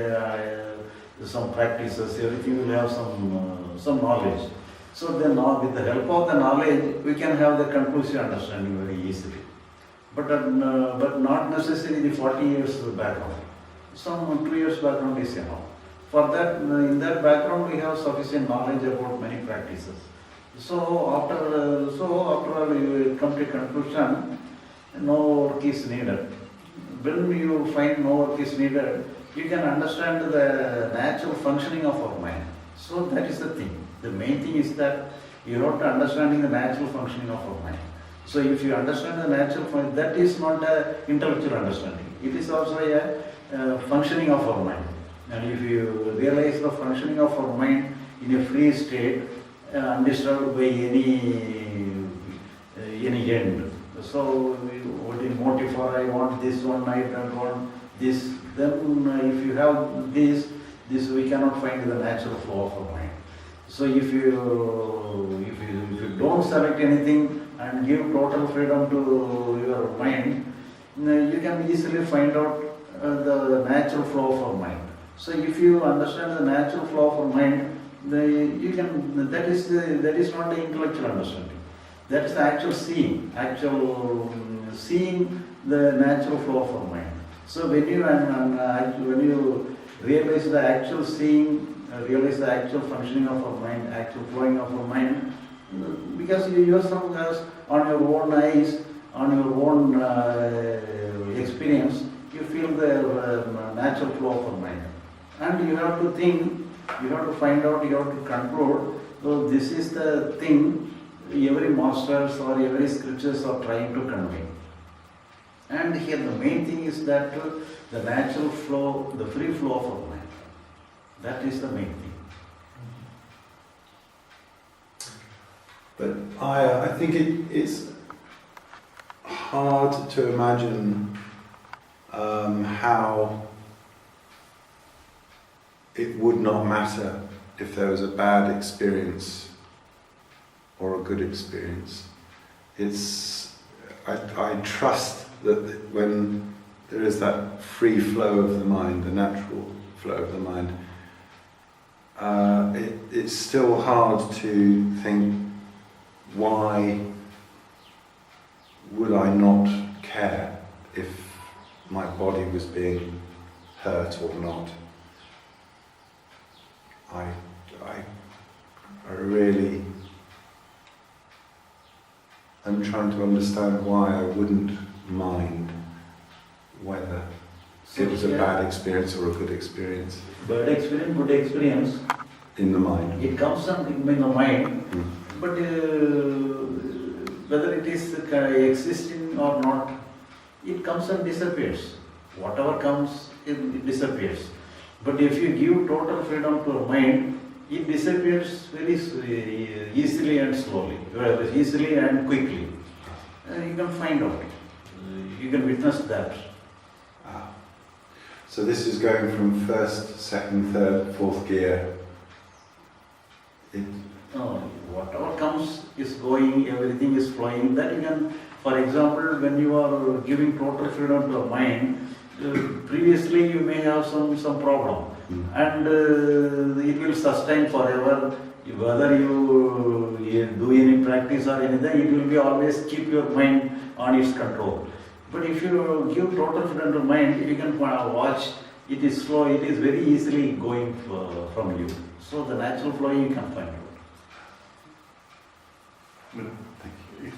some practices, everything will have some knowledge. So then now with the help of the knowledge, we can have the conclusive understanding very easily. But not necessarily the 40 years background. Some 2 years background is enough. For that, in that background, we have sufficient knowledge about many practices. So after all, you come to conclusion, no work is needed. When you find no work is needed, you can understand the natural functioning of our mind. So that is the thing. The main thing is that you have to understanding the natural functioning of our mind. So if you understand the natural functioning, that is not an intellectual understanding. It is also a functioning of our mind. And if you realize the functioning of our mind in a free state, undisturbed by any end. So what is motive for I want this one, I don't want this. Then if you have this we cannot find the natural flow of our mind. So if you don't select anything and give total freedom to your mind, you can easily find out the natural flow of our mind. So if you understand the natural flow of our mind, that is not the intellectual understanding. That is the actual seeing the natural flow of our mind. So when you realize the actual seeing, realize the actual functioning of our mind, actual flowing of our mind, because you yourself has on your own eyes, on your own experience, you feel the natural flow of our mind. And you have to think, you have to find out, you have to conclude, so this is the thing every masters or every scriptures are trying to convey. And here the main thing is that the natural flow, the free flow of our mind. That is the main thing. But I think it's hard to imagine how it would not matter if there was a bad experience or a good experience. I trust that when there is that free flow of the mind, the natural flow of the mind, it's still hard to think, why would I not care if my body was being hurt or not? I'm trying to understand why I wouldn't mind whether it was a bad experience or a good experience. Bad experience, good experience. In the mind. It comes in the mind, but whether it is existing or not, it comes and disappears. Whatever comes, it disappears. But if you give total freedom to your mind, it disappears very easily and slowly, easily and quickly. You can find out. You can witness that. So this is going from first, second, third, fourth gear. No, whatever comes is going, everything is flowing. Then you can, for example, when you are giving total freedom to a mind, previously you may have some problem, and it will sustain forever. Whether you do any practice or anything, it will be always keep your mind on its control. But if you give total freedom to mind, you can watch, it is slow, it is very easily going from you. So the natural flow you can find out.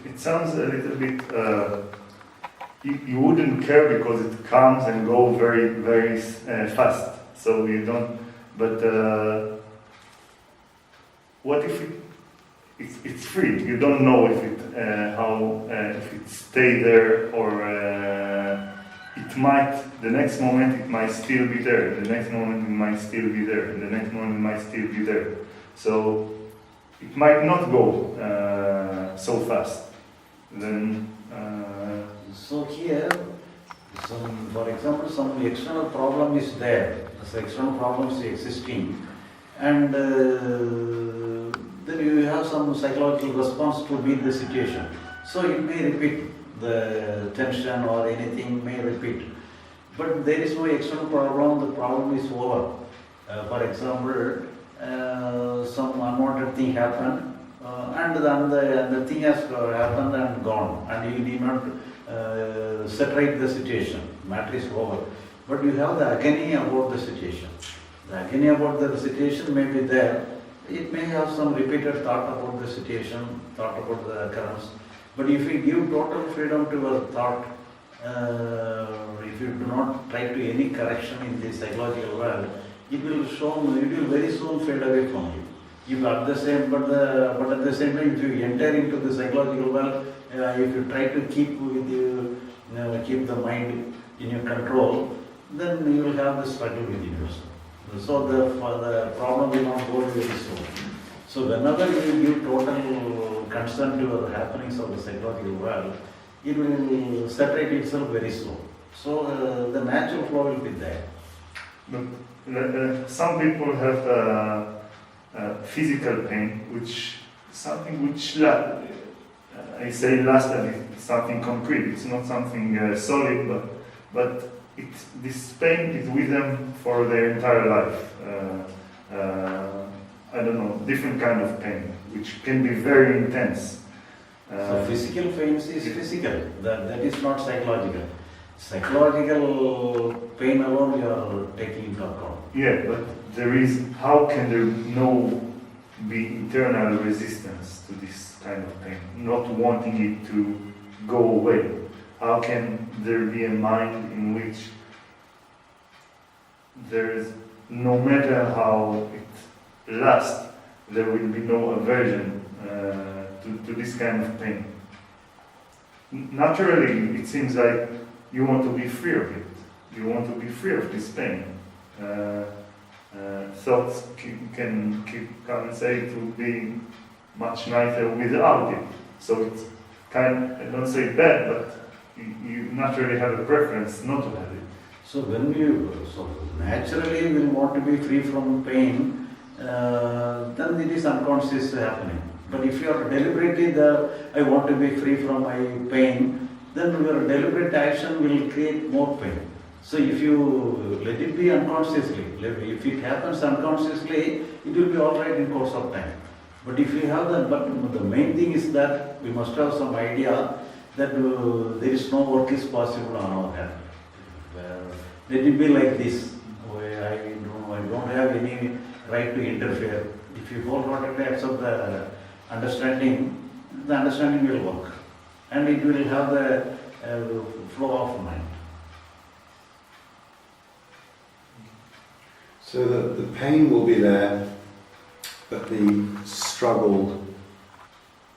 It sounds a little bit, you wouldn't care because it comes and goes very, very fast. So you don't, but what if it's free? You don't know if if it stay there or it might, the next moment it might still be there, the next moment it might still be there, and the next moment it might still be there. So it might not go so fast. Then so here, for example, some external problem is there. The external problem is existing, and then you have some psychological response to meet the situation. So it may repeat, the tension or anything may repeat. But there is no external problem, the problem is over. For example, some unwanted thing happened, and the thing has happened and gone, and you need not separate the situation. Matter is over. But you have the agony about the situation. The agony about the situation may be there. It may have some repeated thought about the situation, thought about the occurrence. But if you give total freedom to your thought, if you do not try to any correction in the psychological world, it will very soon fade away from you. If at the same, but at the same time, if you enter into the psychological world, if you try to keep keep the mind in your control, then you will have the struggle within yourself. So the problem will not go very soon. So whenever you give total concern to the happenings of the psychological world, it will separate itself very soon. So the natural flow will be there. But some people have physical pain, which something which I say last time, it's something concrete. It's not something solid, but this pain is with them for their entire life. I don't know, different kind of pain, which can be very intense. So physical pain is physical, that is not psychological. Psychological pain alone you are taking into account. Yeah, but how can there be internal resistance to this kind of pain, not wanting it to go away? How can there be a mind in which there is, no matter how it lasts, there will be no aversion to this kind of pain? Naturally, it seems like you want to be free of it. You want to be free of this pain. Thoughts can say to be much nicer without it. So it's kind of, I don't say bad, but you naturally have a preference not to have it. So when naturally will want to be free from pain, then it is unconscious happening. But if you are deliberately there, I want to be free from my pain, then your deliberate action will create more pain. So if you let it be unconsciously, if it happens unconsciously, it will be all right in course of time. But if you have but the main thing is that we must have some idea that there is no work is possible on our hand. Let it be like this. I don't have any right to interfere. If you wholeheartedly accept the understanding will work. And it will have the flow of mind. So the pain will be there, but the struggle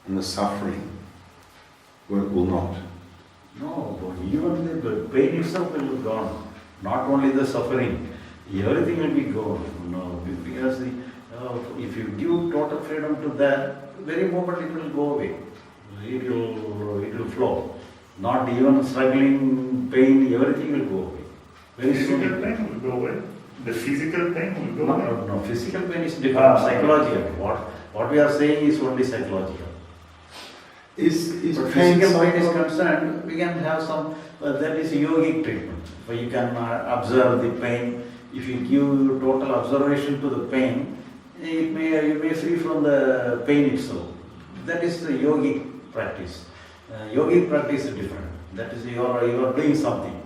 and the suffering will not. No, even the pain itself will be gone. Not only the suffering, everything will be gone. No, because if you give total freedom to that, very moment it will go away. It will flow. Not even struggling, pain, everything will go away. Very soon. Physical pain will go away. The physical pain will go away. No, physical pain is different, psychological. What we are saying is only psychological. Is But pain physical pain is psychological? concerned, we can have some, that is yogic treatment, where you can observe the pain. If you give total observation to the pain, you may free from the pain itself. That is the yogic practice. Yogic practice is different. That is you are doing something.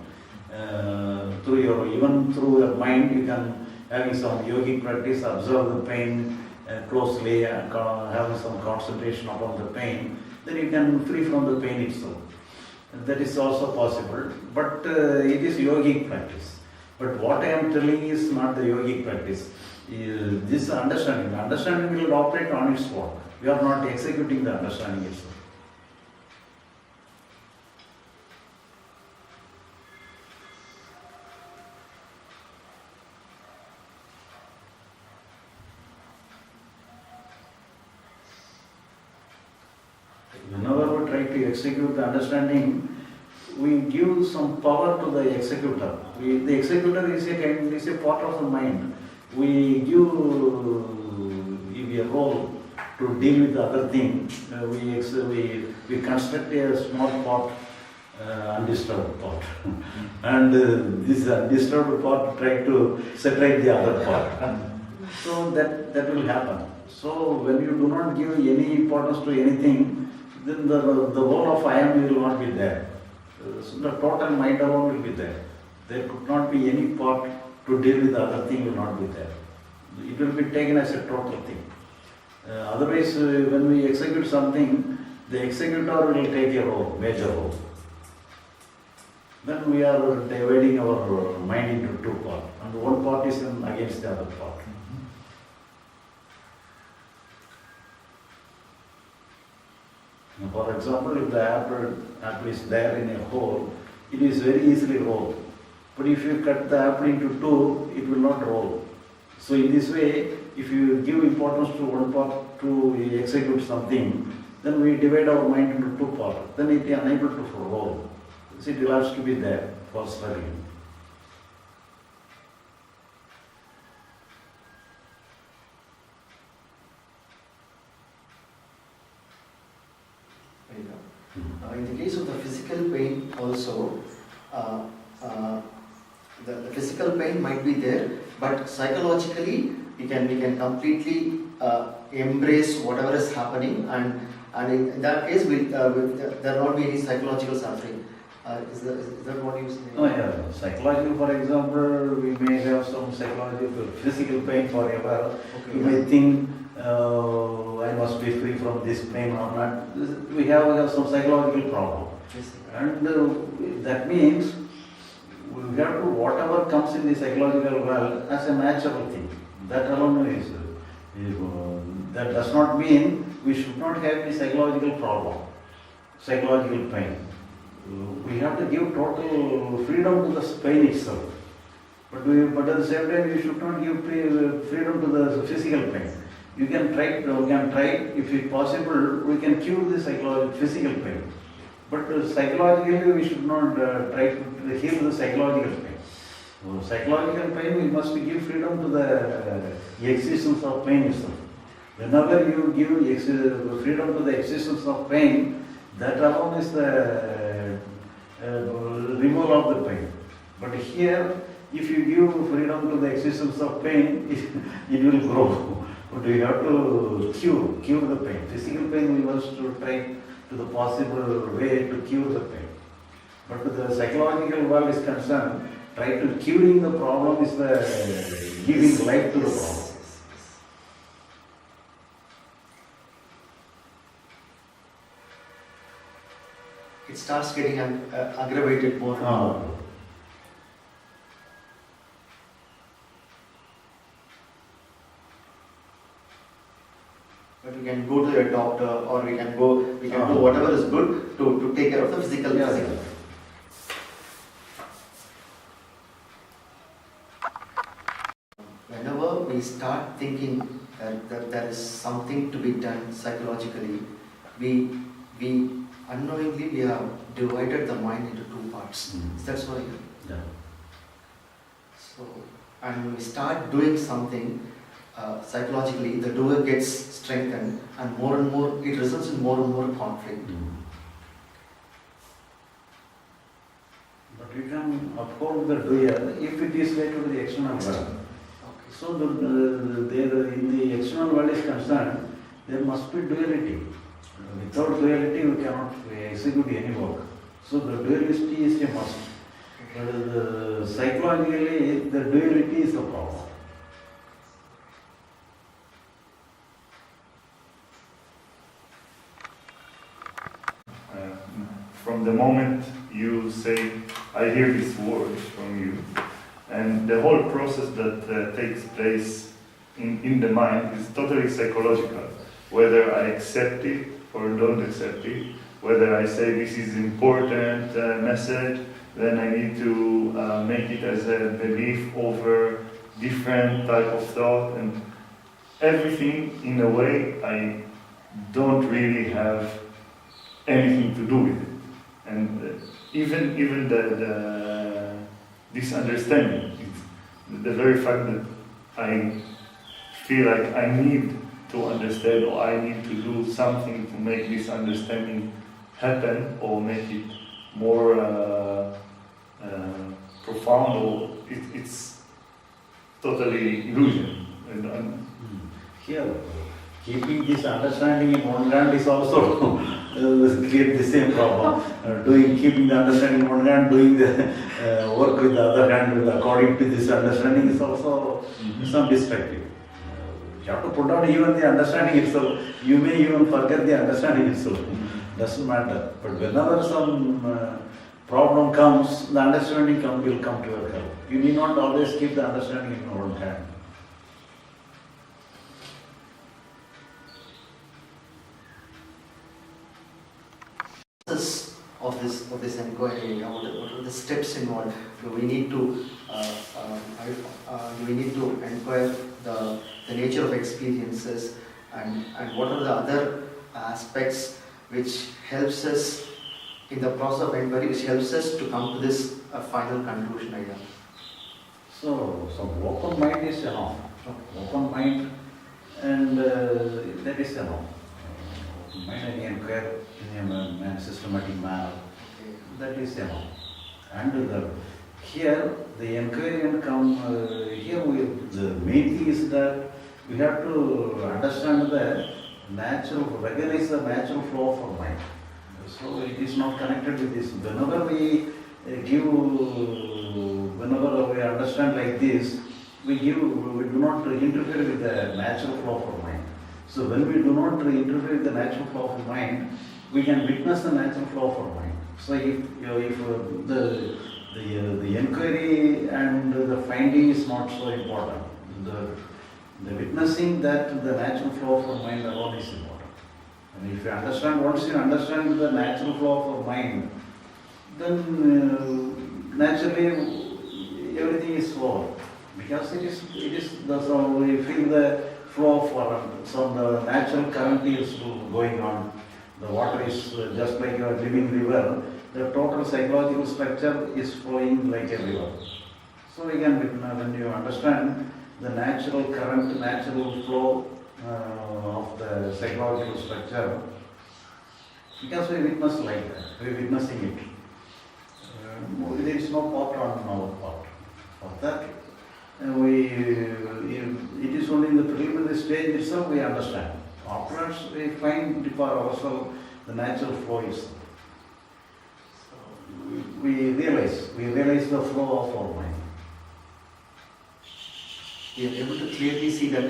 Even through your mind, you can having some yogic practice, observe the pain closely and having some concentration upon the pain, then you can free from the pain itself. That is also possible, but it is yogic practice. But what I am telling is not the yogic practice. This understanding. The understanding will operate on its own. We are not executing the understanding itself. Whenever we try to execute the understanding, we give some power to the executor. The executor is a part of the mind. We give a role to deal with the other thing. We construct a small pot, undisturbed pot, and this undisturbed pot try to separate the other pot. So that will happen. So when you do not give any importance to anything, then the role of I am will not be there. So the total mind alone will be there. There could not be any part to deal with the other thing will not be there. It will be taken as a total thing. Otherwise, when we execute something, the executor will take a role, major role. Then we are dividing our mind into two parts, and one part is against the other part. For example, if the apple is there in a hole, it is very easily rolled. But if you cut the apple into two, it will not roll. So in this way, if you give importance to one part to execute something, then we divide our mind into two parts. Then it is unable to roll. So it will have to be there for studying. In the case of the physical pain also, the physical pain might be there, but psychologically we can completely embrace whatever is happening, and in that case there will not be any psychological suffering. Is that what you say? Oh yeah, psychological, for example, we may have some psychological, physical pain forever. Okay, You may think I must be free from this pain or not. We have some psychological problem. Yes. And that means we have to, whatever comes in the psychological world as a natural thing. That alone is, that does not mean we should not have any psychological problem, psychological pain. We have to give total freedom to the pain itself. But at the same time, we should not give freedom to the physical pain. You can try, if it's possible, we can cure the physical pain. But psychologically, we should not try to heal the psychological pain. So psychological pain, we must give freedom to the existence of pain itself. Whenever you give freedom to the existence of pain, that alone is the removal of the pain. But here, if you give freedom to the existence of pain, it will grow. But we have to cure the pain. Physical pain, we must try to the possible way to cure the pain. But the psychological world is concerned, try to curing the problem is the giving life to the problem. It starts getting aggravated more and more. But we can go to a doctor, or we can do whatever is good to take care of the physical. Whenever we start thinking that there is something to be done psychologically, we unknowingly we have divided the mind into two parts. That's why. Yeah. So, and when we start doing something, psychologically, the doer gets strengthened, and more, it results in more and more conflict. But you can uphold the doer if it is related to the external world. Okay. So there in the external world is concerned, there must be duality. Without duality, we cannot execute any work. So the duality is a must. But psychologically, the duality is the problem. From the moment you say, I hear this word from you, and the whole process that takes place in the mind is totally psychological. Whether I accept it or don't accept it, whether I say this is important message, then I need to make it as a belief over different type of thought, and everything in a way I don't really have anything to do with it. And even this understanding, the very fact that I feel like I need to understand, or I need to do something to make this understanding happen, or make it more profound, or it's totally illusion. And Here, keeping this understanding in one hand is also create the same problem. Keeping the understanding in one hand, doing the work with the other hand according to this understanding is also some destructive. You have to put down even the understanding itself. You may even forget the understanding itself. Doesn't matter. But whenever some problem comes, the understanding will come to your help. You need not always keep the understanding in one hand. Of this inquiry, what are the steps involved? Do we need to inquire the nature of experiences, and what are the other aspects which helps us in the process of inquiry, which helps us to come to this final conclusion idea? So open mind is enough. Open mind, and that is enough. Open mind and inquire in a systematic manner. That is enough. And here the enquiry come. The main thing is that we have to understand recognize the natural flow of our mind. So it is not connected with this. Whenever we understand like this, we do not interfere with the natural flow of our mind. So when we do not interfere with the natural flow of our mind, we can witness the natural flow of our mind. So if the inquiry and the finding is not so important, the witnessing that the natural flow of our mind alone is important. And if you understand, once you understand the natural flow of our mind, then naturally everything is flowing. Because it is so we feel the flow of the natural current is going on. The water is just like a living river. The total psychological structure is flowing like a river. So we can, when you understand the natural current, natural flow of the psychological structure, because we witness like that, we are witnessing it. There is no part on our part. For that, it is only in the preliminary stage itself we understand. Afterwards, we find for ourselves the natural flow is. We realize the flow of our mind. We are able to clearly see that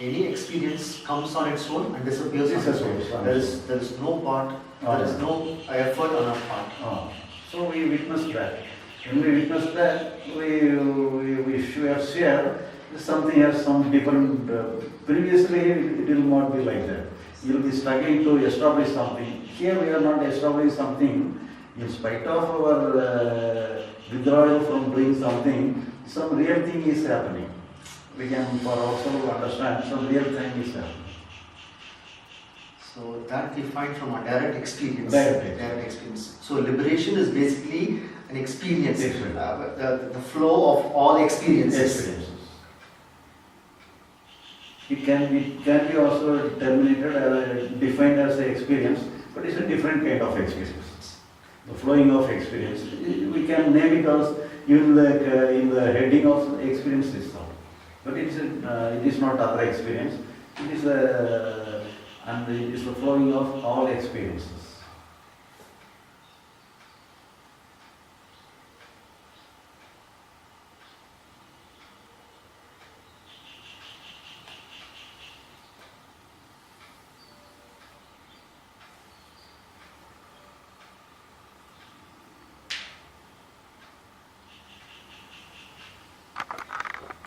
any experience comes on its own and disappears on its own. There is no part, there is no effort on our part. So we witness that. When we witness that, we are sure something has some different. Previously, it will not be like that. You will be struggling to establish something. Here we are not establishing something. In spite of our withdrawal from doing something, some real thing is happening. We can for ourselves understand some real thing is happening. So that we find from our direct experience. Direct experience. So liberation is basically an experience, Experience. the flow of all experiences. Experiences. It can be also terminated, defined as an experience, but it's a different kind of experience. The flowing of experience. We can name it as even in the heading of experience itself. But it is not other experience. It is and it is the flowing of all experiences.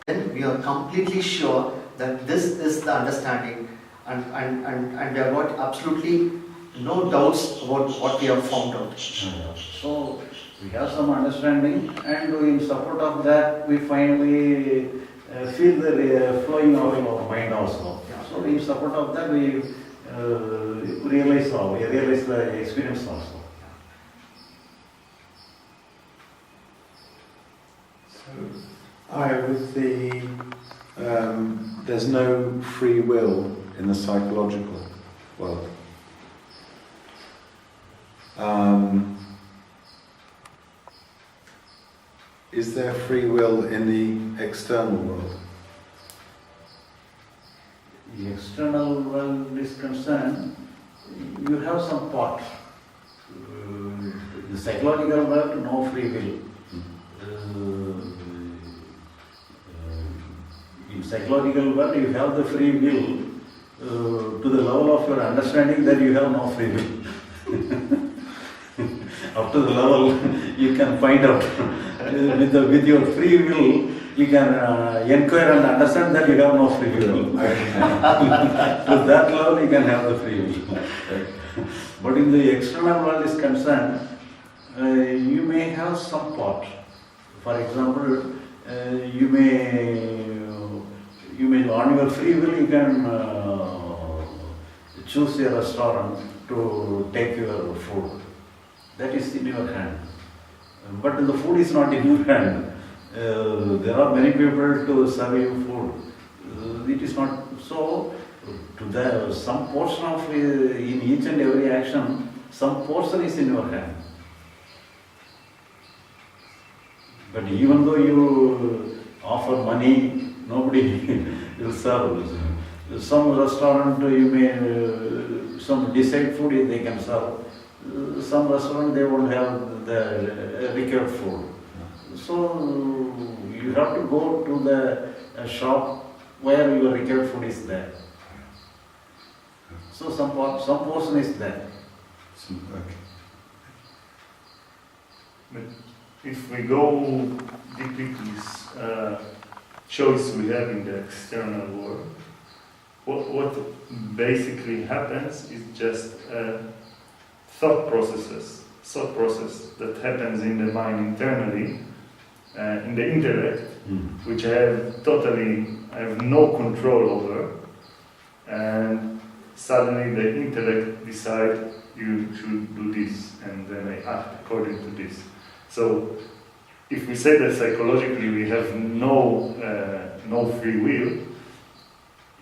Then we are completely sure that this is the understanding, and we have got absolutely no doubts about what we have found out. So we have some understanding, and in support of that, we finally feel the flowing of our mind also. So in support of that, we realize the experience also. With the there's no free will in the psychological world. Is there free will in the external world? The external world is concerned, you have some part. The psychological world, no free will. In psychological world, you have the free will to the level of your understanding that you have no free will. Up to the level you can find out. With your free will, you can inquire and understand that you have no free will. To that level, you can have the free will. But in the external world is concerned, you may have some part. For example, you may on your free will you can choose a restaurant to take your food. That is in your hand. But the food is not in your hand. There are many people to serve you food. It is not so. Some portion of in each and every action, some portion is in your hand. But even though you offer money, nobody will serve. Some restaurant you may, some decide food they can serve. Some restaurant they won't have the required food. So you have to go to the shop where your required food is there. So some portion is there. Okay. But if we go deeply to this choice we have in the external world, what basically happens is just thought process that happens in the mind internally, in the intellect, which I have no control over, and suddenly the intellect decides you should do this, and then I act according to this. So, if we say that psychologically we have no free will,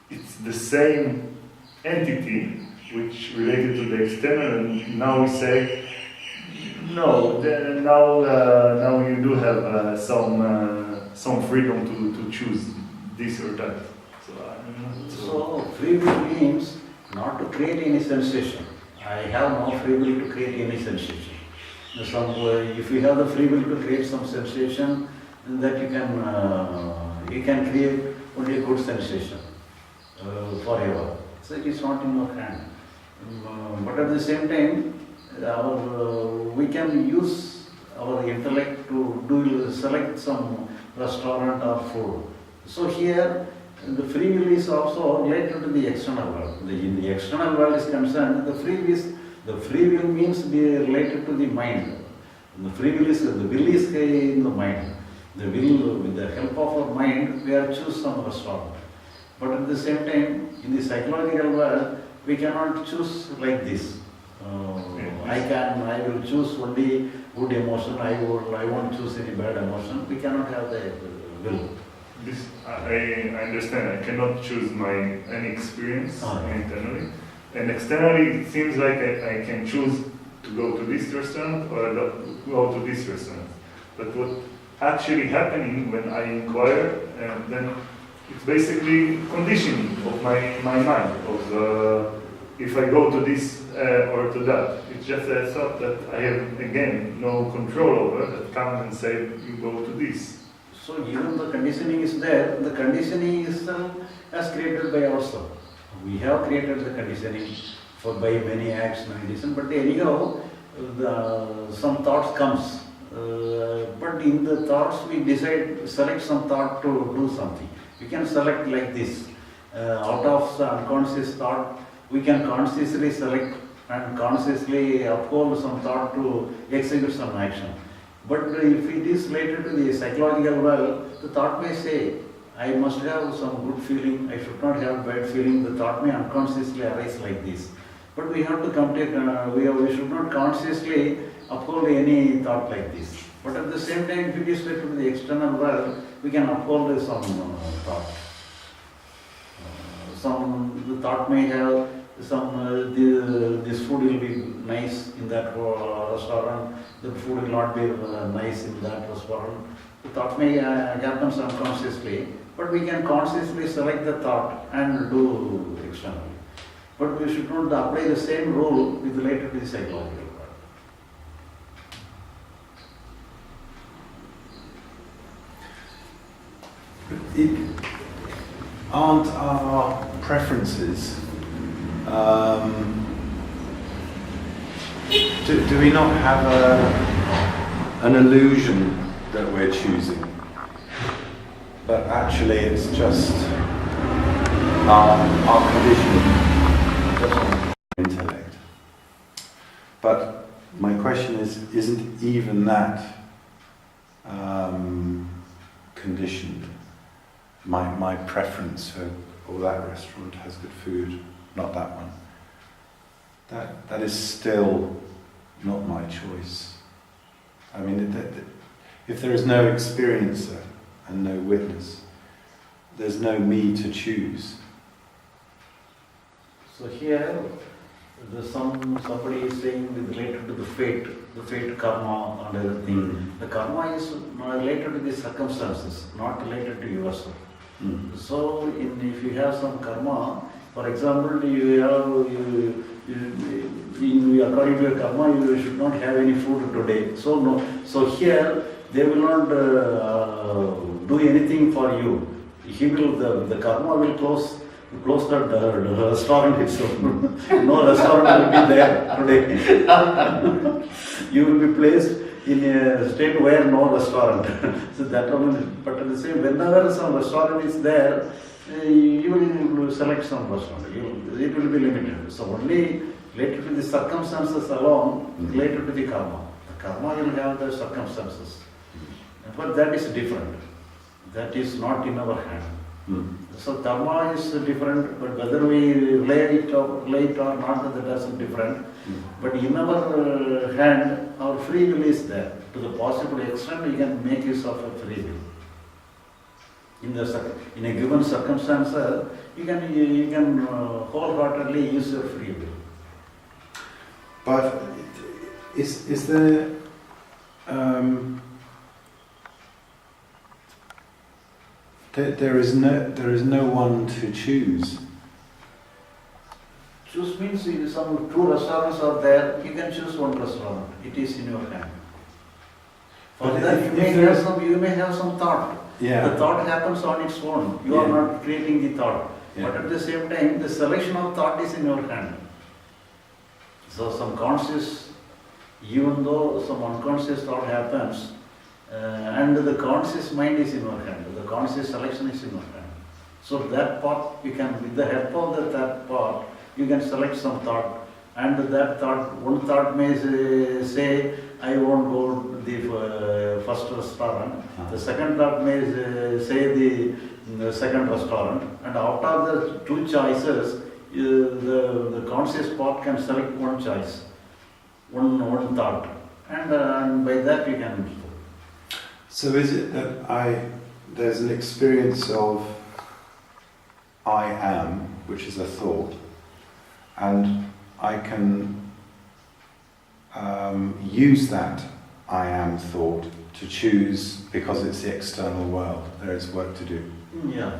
it's the same entity which related to the external, and now we say, no, now you do have some freedom to choose this or that. So, I don't know. So free will means not to create any sensation. I have no free will to create any sensation. If you have the free will to create some sensation, that you can create only a good sensation forever. So it is not in your hand. But at the same time, we can use our intellect to select some restaurant or food. So here, the free will is also related to the external world. In the external world is concerned, the free will means related to the mind. The will is in the mind. The will, with the help of our mind, we are choose some restaurant. But at the same time, in the psychological world, we cannot choose like this. I will choose only good emotion, I won't choose any bad emotion. We cannot have the will. This I understand. I cannot choose any experience internally, and externally it seems like I can choose to go to this restaurant or go to this restaurant. But what actually happening when I inquire, then it's basically conditioning of my mind of if I go to this or to that. It's just a thought that I have again no control over that comes and say you go to this. So even the conditioning is there, the conditioning is as created by ourselves. We have created the conditioning by many acts, many reasons, but anyhow, some thoughts comes. But in the thoughts we select some thought to do something. We can select like this. Out of the unconscious thought, we can consciously select and consciously uphold some thought to execute some action. But if it is related to the psychological world, the thought may say, I must have some good feeling, I should not have bad feeling. The thought may unconsciously arise like this. But we have to come to, we should not consciously uphold any thought like this. But at the same time, if it is related to the external world, we can uphold some thought. The thought may have this food will be nice in that restaurant, the food will not be nice in that restaurant. The thought may happen unconsciously, but we can consciously select the thought and do externally. But we should not apply the same rule with related to the psychological world. Aren't our preferences, do we not have an illusion that we're choosing? But actually it's just our conditioning, intellect. But my question is, isn't even that conditioned? My preference for, that restaurant has good food, not that one. That is still not my choice. I mean, if there is no experiencer and no witness, there's no me to choose. So here, somebody is saying related to the fate, karma and everything. The karma is related to the circumstances, not related to yourself. So if you have some karma, for example, according to your karma, you should not have any food today. So here they will not do anything for you. The karma will close the restaurant itself. No restaurant will be there today. You will be placed in a state where no restaurant. So that only, but at the same, whenever some restaurant is there, you will select some restaurant. It will be limited. So only related to the circumstances alone, related to the karma. The karma will have the circumstances. But that is different. That is not in our hand. So karma is different, but whether we lay it or not, that is different. But in our hand, our free will is there. To the possible extent, we can make use of a free will. In a given circumstance, you can wholeheartedly use your free will. But is there there is no one to choose? Choose means if some two restaurants are there, you can choose one restaurant. It is in your hand. For that you may have some thought. Yeah. The thought happens on its own. You are not creating the thought. But at the same time, the selection of thought is in your hand. So some conscious, even though some unconscious thought happens, and the conscious mind is in your hand. The conscious selection is in your hand. So that part, you can, with the help of that part, you can select some thought. And that thought, one thought may say, I won't go to the first restaurant. The second thought may say the second restaurant. And after the two choices, the conscious part can select one choice, one thought, and by that you can understand. So is it that there's an experience of I am, which is a thought, and I can use that I am thought to choose because it's the external world. There is work to do. Yeah.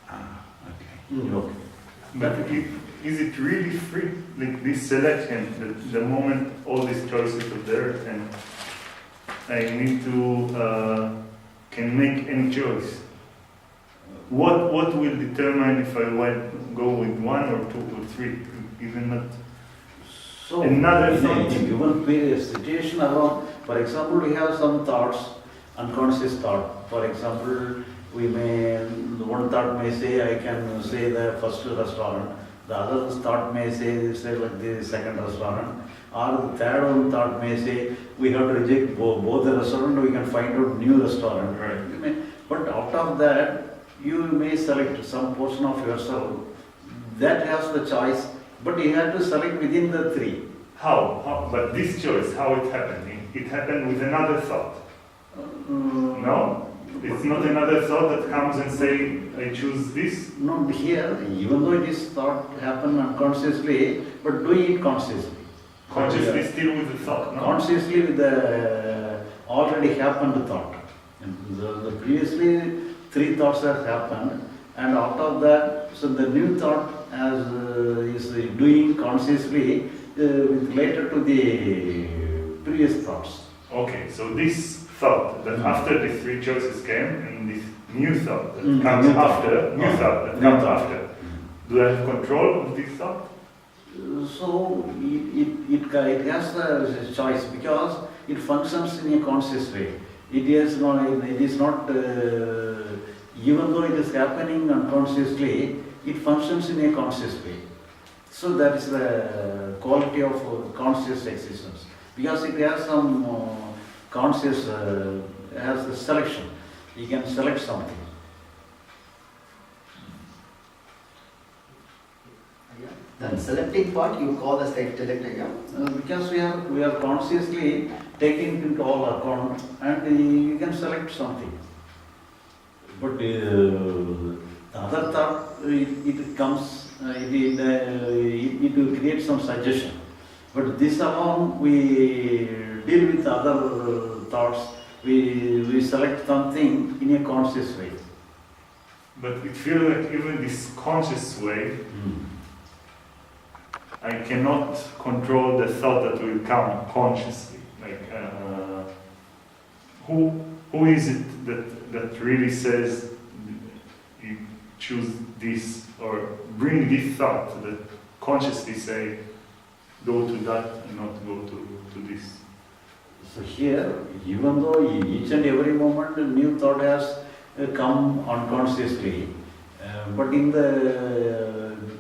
Okay. Okay. But is it really free? Like this selection, the moment all these choices are there, and I need to can make any choice. What will determine if I go with one or two or three? Even not. So, Another in thought. a given period, situation around, for example, we have some thoughts, unconscious thought. For example, one thought may say, I can say the first restaurant. The other thought may say like the second restaurant. Or the third one thought may say, we have to reject both the restaurant, we can find out new restaurant. Right. But out of that, you may select some portion of yourself. That has the choice, but you have to select within the three. How? But this choice, how it happened? It happened with another thought. No? It's not another thought that comes and say, I choose this. No, here, even though it is thought happen unconsciously, but doing it consciously. Consciously still with the thought, no? Consciously with the already happened thought. And the previously three thoughts have happened, and out of that, so the new thought is doing consciously related to the previous thoughts. Okay, so this thought that after the three choices came, and this new thought that Mm, comes new thought. after, new thought that New comes thought. after, do I have control of this thought? So it has the choice because it functions in a conscious way. It is not, even though it is happening unconsciously, it functions in a conscious way. So that is the quality of conscious existence. Because it has some conscious, has a selection. You can select something. That selecting part you call as the intellect, yeah? Because we are consciously taking into all account, and you can select something. But the other thought, it comes, it will create some suggestion. But this alone, we deal with other thoughts, we select something in a conscious way. But it feels like even this conscious way, I cannot control the thought that will come consciously. Like, who is it that really says you choose this or bring this thought that consciously say go to that and not go to this? So here, even though each and every moment a new thought has come unconsciously, but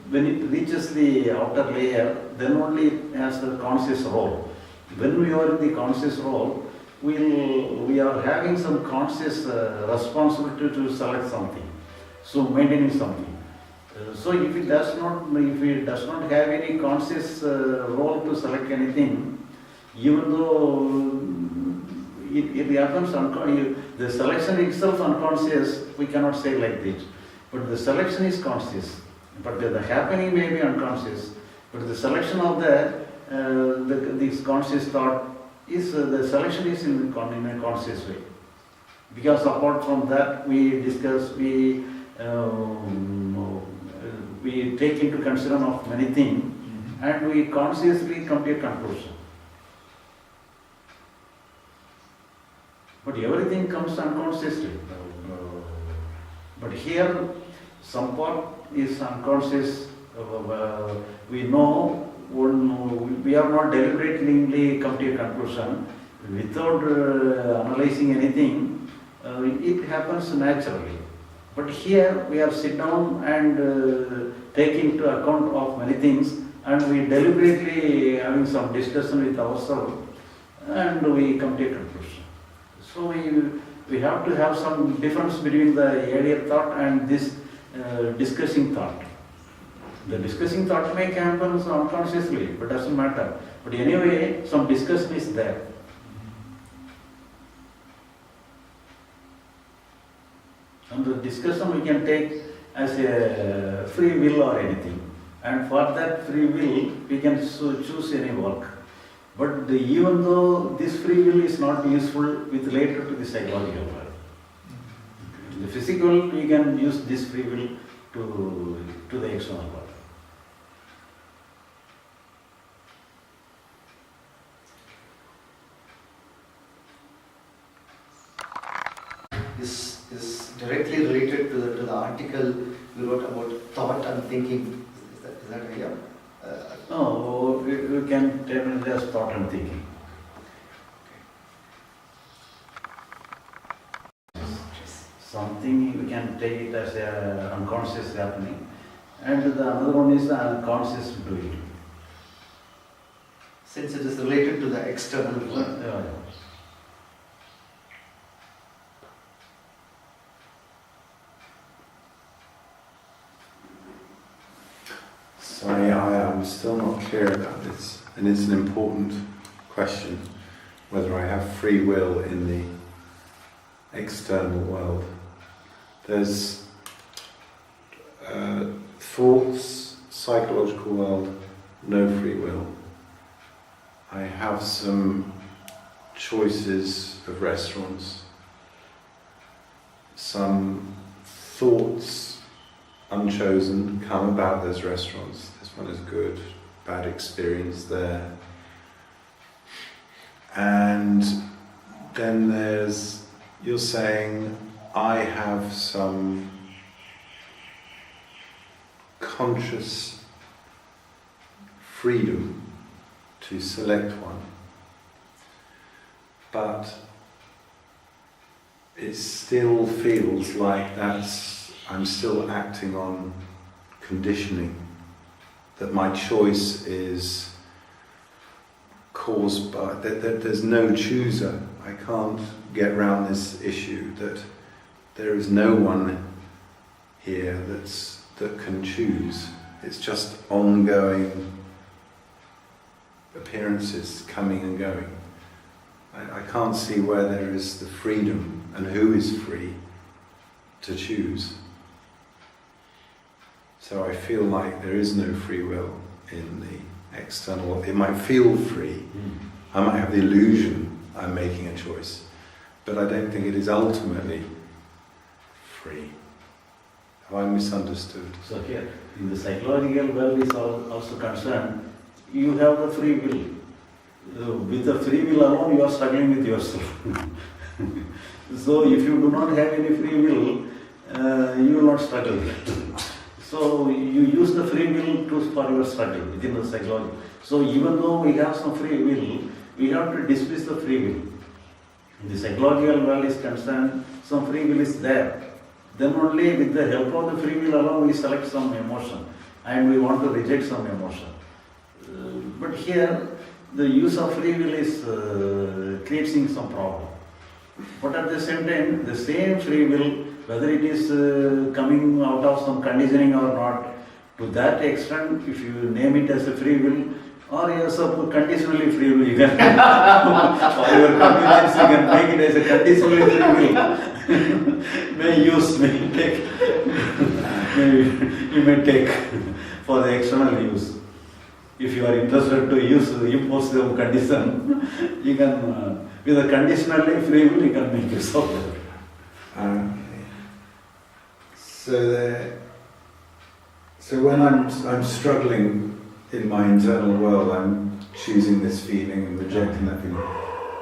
when it reaches the outer layer, then only it has the conscious role. When we are in the conscious role, we are having some conscious responsibility to select something, so maintaining something. So if it does not have any conscious role to select anything, even though it happens the selection itself unconscious, we cannot say like this. But the selection is conscious. But the happening may be unconscious. But the selection of this conscious thought is the selection is in a conscious way. Because apart from that, we discuss, we take into consideration of many things, and we consciously come to a conclusion. But everything comes unconsciously. But here, some part is unconscious. We know when we are not deliberately come to a conclusion without analyzing anything. It happens naturally. But here we are sit down and take into account of many things, and we deliberately having some discussion with ourselves, and we come to a conclusion. So we have to have some difference between the earlier thought and this discussing thought. The discussing thought may happen unconsciously, but doesn't matter. But anyway, some discussion is there. And the discussion we can take as a free will or anything. And for that free will, we can choose any work. But even though this free will is not useful with related to the psychological world. The physical, we can use this free will to the external world. This is directly related to the article you wrote about thought and thinking. Is that right? No, we can term it as thought and thinking. Something we can take it as a unconscious happening, and the another one is the unconscious doing. Since it is related to the external world. Yeah. Sorry, I'm still not clear about this, and it's an important question, whether I have free will in the external world. There's thoughts, psychological world, no free will. I have some choices of restaurants, some thoughts unchosen come about those restaurants. This one is good, bad experience there. And then you're saying, I have some conscious freedom to select one, but it still feels like I'm still acting on conditioning, that my choice is caused by, that there's no chooser. I can't get around this issue that there is no one here that can choose. It's just ongoing appearances coming and going. I can't see where there is the freedom and who is free to choose. So I feel like there is no free will in the external. It might feel free. I might have the illusion I'm making a choice, but I don't think it is ultimately free. Have I misunderstood? So here, in the psychological world is also concerned, you have the free will. With the free will alone, you are struggling with yourself. So if you do not have any free will, you will not struggle. So you use the free will for your struggle within the psychology. So even though we have some free will, we have to dismiss the free will. In the psychological world is concerned, some free will is there. Then only with the help of the free will alone we select some emotion and we want to reject some emotion. But here the use of free will is creating some problem. But at the same time, the same free will, whether it is coming out of some conditioning or not, to that extent, if you name it as a free will, or as a conditionally free will, you can, for your convenience, you can make it as a conditionally free will. May use, may take, you may take for the external use. If you are interested to use impose the condition, you can, with a conditionally free will, you can make use of that. So when I'm struggling in my internal world, I'm choosing this feeling and rejecting that feeling.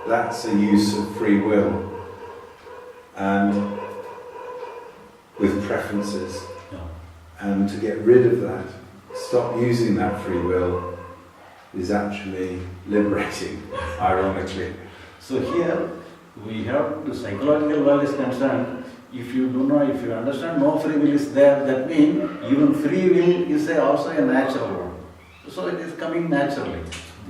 That's a use of free will, and with preferences. Yeah. And to get rid of that, stop using that free will, is actually liberating, ironically. So here we have the psychological world is concerned. If you understand no free will is there, that means even free will is also a natural one. So it is coming naturally.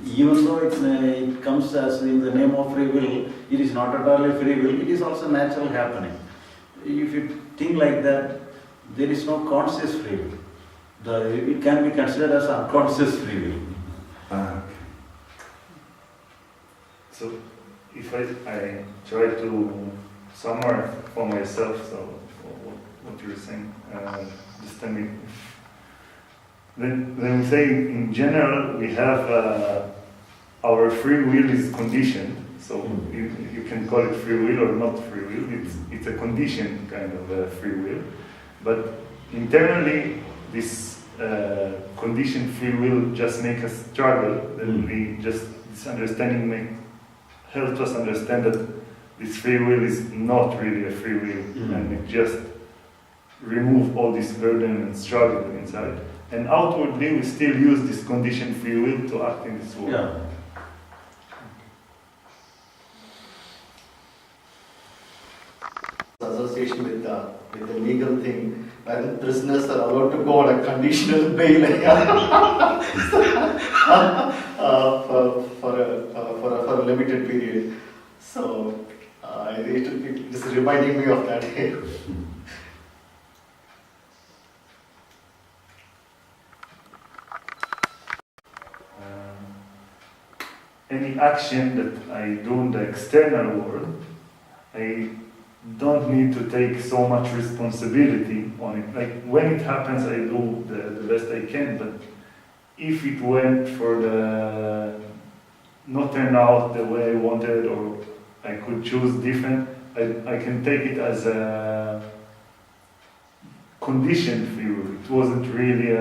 Even though it comes as in the name of free will, it is not at all a free will, it is also natural happening. If you think like that, there is no conscious free will. It can be considered as unconscious free will. Okay. So if I try to summarize for myself, so what you're saying, just tell me. Then we say in general we have our free will is conditioned. So you can call it free will or not free will. It's a conditioned kind of free will, but internally this conditioned free will just make us struggle. Then we just this understanding helps us understand that this free will is not really a free will, and it just remove all this burden and struggle inside. And outwardly, we still use this conditioned free will to act in this world. Yeah. Association with the legal thing, when prisoners are allowed to go on a conditional bail for a limited period. So it is reminding me of that. Any action that I do in the external world, I don't need to take so much responsibility on it. Like when it happens, I do the best I can, but if it went for the not turn out the way I wanted, or I could choose different, I can take it as a conditioned view. It wasn't really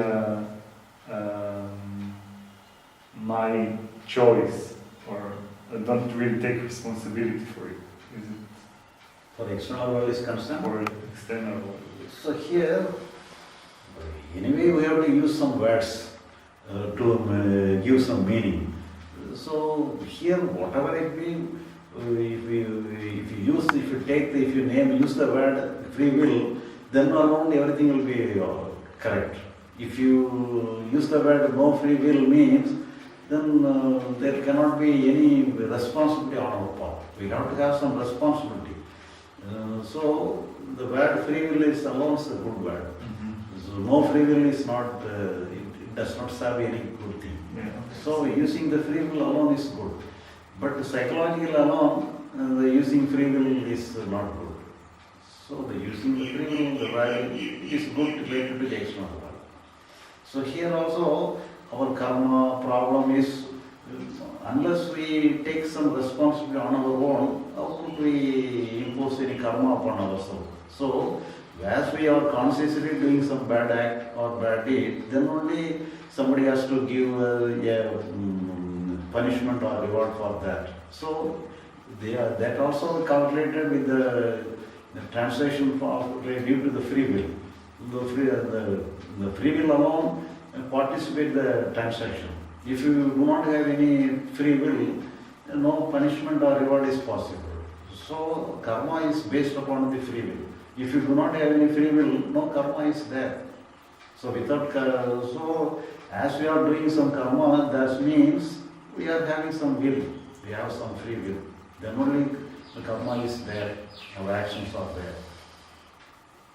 my choice, or I don't really take responsibility for it. Is it? For external world is concerned. Or external world. So here, anyway, we have to use some words to give some meaning. So here, whatever it be, if you use the word free will, then around everything will be correct. If you use the word no free will means, then there cannot be any responsibility on our part. We have to have some responsibility. So the word free will is alone is a good word. So no free will is not, it does not serve any good thing. Yeah. So using the free will alone is good. But the psychological alone, the using free will is not good. So the using the free will, the word is good related to the external world. So here also our karma problem is, unless we take some responsibility on our own, how could we impose any karma upon ourselves? So, as we are consciously doing some bad act or bad deed, then only somebody has to give a punishment or reward for that. So, that also calculated with the translation due to the free will. The free will alone participate the transaction. If you do not have any free will, no punishment or reward is possible. So karma is based upon the free will. If you do not have any free will, no karma is there. So without so as we are doing some karma, that means we are having some will. We have some free will. Then only the karma is there. Our actions are there.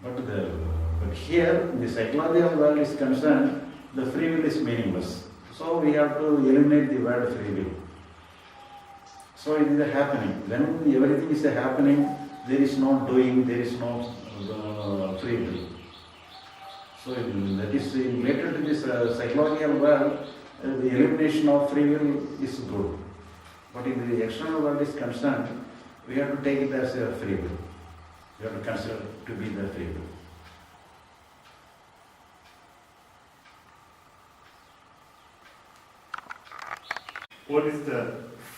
But here, in the psychological world is concerned, the free will is meaningless. So we have to eliminate the word free will. So it is a happening. When everything is a happening, there is no doing, there is no free will. So that is related to this psychological world, the elimination of free will is good. But in the external world is concerned, we have to take it as a free will. We have to consider it to be the free will. What is the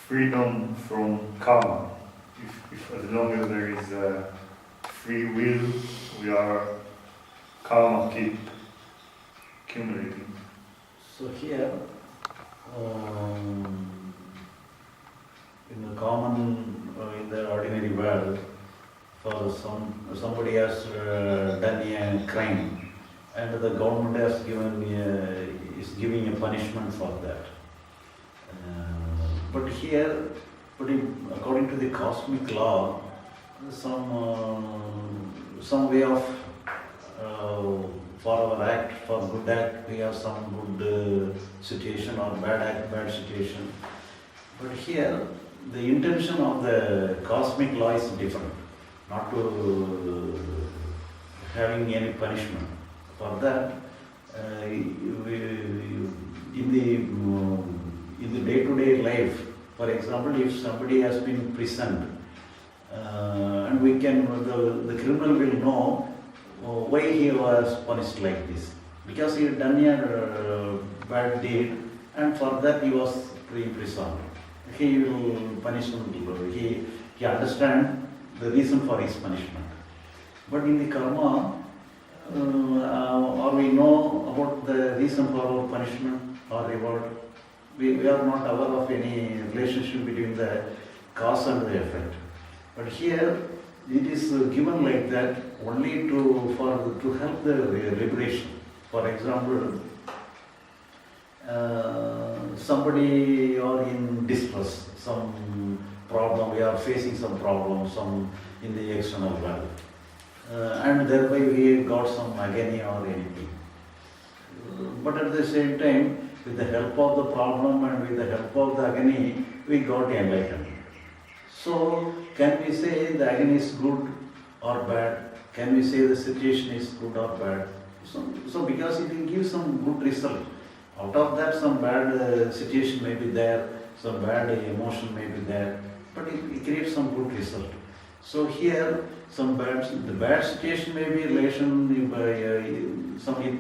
freedom from karma? If as long as there is a free will, we are karma keep accumulating. So here, in the common, in the ordinary world, for somebody has done a crime, and the government has is giving a punishment for that. But here, according to the cosmic law, some way of for our act, for good act, we have some good situation, or bad act, bad situation. But here, the intention of the cosmic law is different, not to having any punishment. For that, in the day-to-day life, for example, if somebody has been imprisoned, and the criminal will know why he was punished like this, because he had done a bad deed, and for that he was imprisoned. He will punish him. He understand the reason for his punishment. But in the karma, or we know about the reason for our punishment or reward, we are not aware of any relationship between the cause and the effect. But here it is given like that only to help the liberation. For example, somebody are in distress, some problem, we are facing some problem, some in the external world, and thereby we got some agony or anything. But at the same time, with the help of the problem and with the help of the agony, we got enlightened. So, can we say the agony is good or bad? Can we say the situation is good or bad? So because it will give some good result. Out of that, some bad situation may be there, some bad emotion may be there, but it creates some good result. So here, the bad situation may be it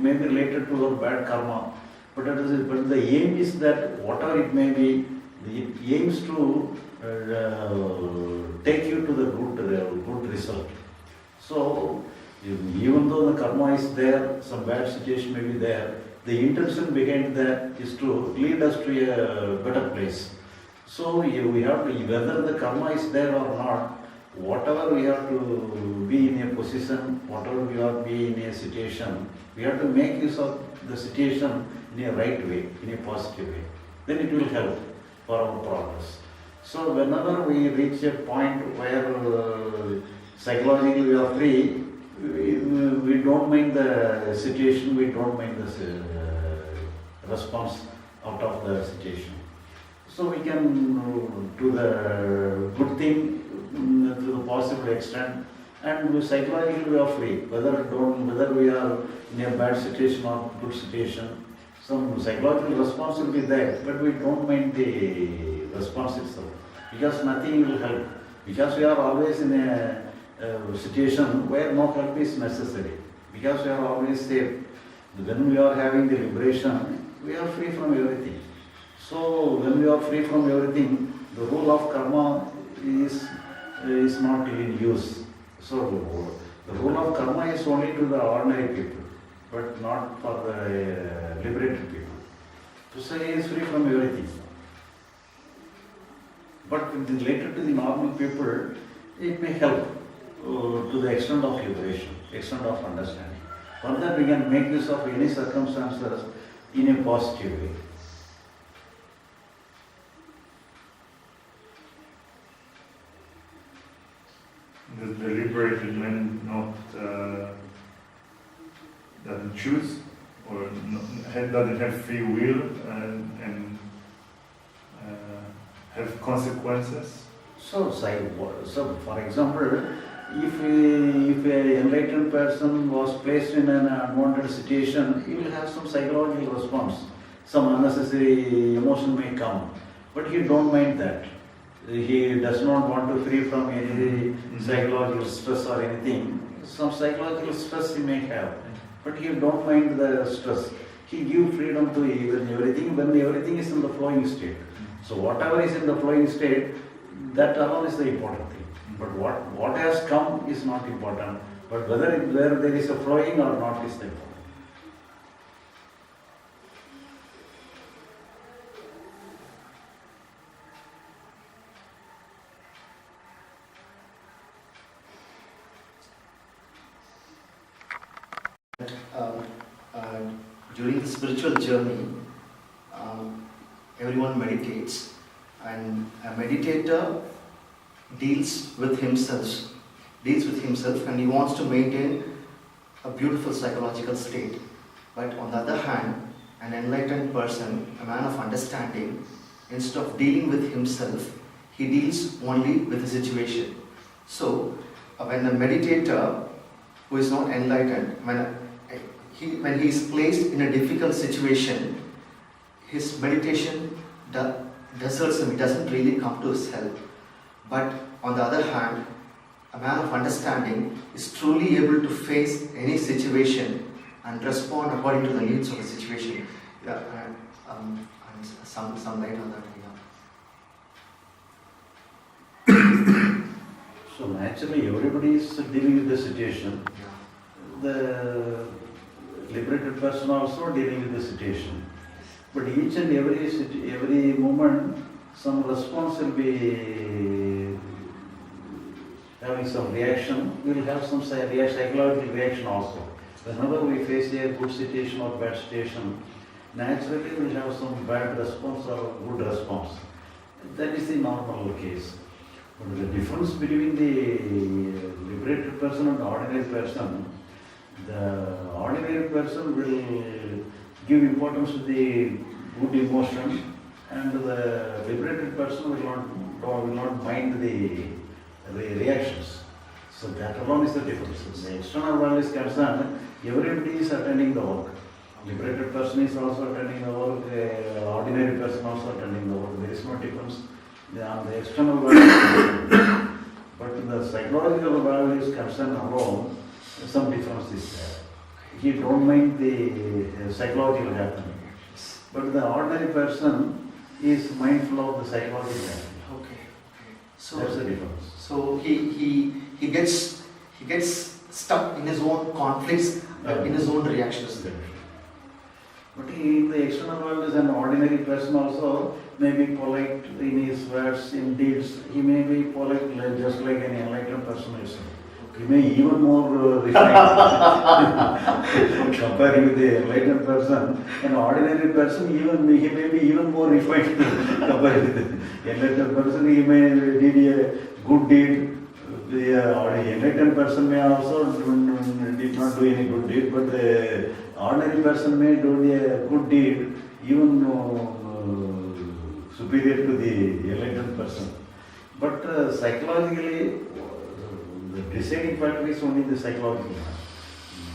may be related to our bad karma, but the aim is that whatever it may be, it aims to take you to the good result. So even though the karma is there, some bad situation may be there, the intention behind that is to lead us to a better place. So we have to, whether the karma is there or not, whatever we have to be in a position, whatever we have to be in a situation, we have to make use of the situation in a right way, in a positive way. Then it will help for our progress. So whenever we reach a point where psychologically we are free, we don't mind the situation, we don't mind the response out of the situation. So we can do the good thing to the possible extent, and psychologically we are free. Whether we are in a bad situation or good situation, some psychological response will be there, but we don't mind the response itself, because nothing will help. Because we are always in a situation where no help is necessary, because we are always safe. When we are having the liberation, we are free from everything. So when we are free from everything, the rule of karma is not in use. So the rule of karma is only to the ordinary people, but not for the liberated people. To say he is free from everything. But related to the normal people, it may help to the extent of liberation, extent of understanding. For that we can make use of any circumstances in a positive way. The liberated man not doesn't choose or doesn't have free will and have consequences. So for example, if an enlightened person was placed in an unwanted situation, he will have some psychological response. Some unnecessary emotion may come, but he don't mind that. He does not want to free from any psychological stress or anything. Some psychological stress he may have, but he don't mind the stress. He gives freedom to even everything when everything is in the flowing state. So whatever is in the flowing state, that alone is the important thing. But what has come is not important. But whether there is a flowing or not is the important. During the spiritual journey, everyone meditates, and a meditator deals with himself, and he wants to maintain a beautiful psychological state. But on the other hand, an enlightened person, a man of understanding, instead of dealing with himself, he deals only with the situation. So, when a meditator who is not enlightened, when he is placed in a difficult situation, his meditation deserts him, it doesn't really come to his help. But on the other hand, a man of understanding is truly able to face any situation and respond according to the needs of the situation. Yeah, and some light on that. Yeah. So naturally, everybody is dealing with the situation. Yeah. The liberated person also dealing with the situation. But each and every moment, some response will be having some reaction. We will have some psychological reaction also. Whenever we face a good situation or bad situation, naturally we will have some bad response or good response. That is the normal case. But the difference between the liberated person and the ordinary person will give importance to the good emotion, and the liberated person will not mind the reactions. So that alone is the difference. The external world is concerned, everybody is attending the work. Liberated person is also attending the work, ordinary person also attending the work. There is no difference on the external world. But the psychological world is concerned alone, some difference is there. He don't mind the psychological happening. But the ordinary person is mindful of the psychological happening. Okay. So that's the difference. So he gets stuck in his own conflicts, in his own reactions. But in the external world, is an ordinary person also may be polite in his words, in deeds. He may be polite just like an enlightened person is. He may even more refined comparing with the enlightened person. An ordinary person, he may be even more refined compared with the enlightened person. He may do a good deed. The enlightened person may also did not do any good deed, but the ordinary person may do a good deed even superior to the enlightened person. But psychologically, the deciding factor is only the psychological.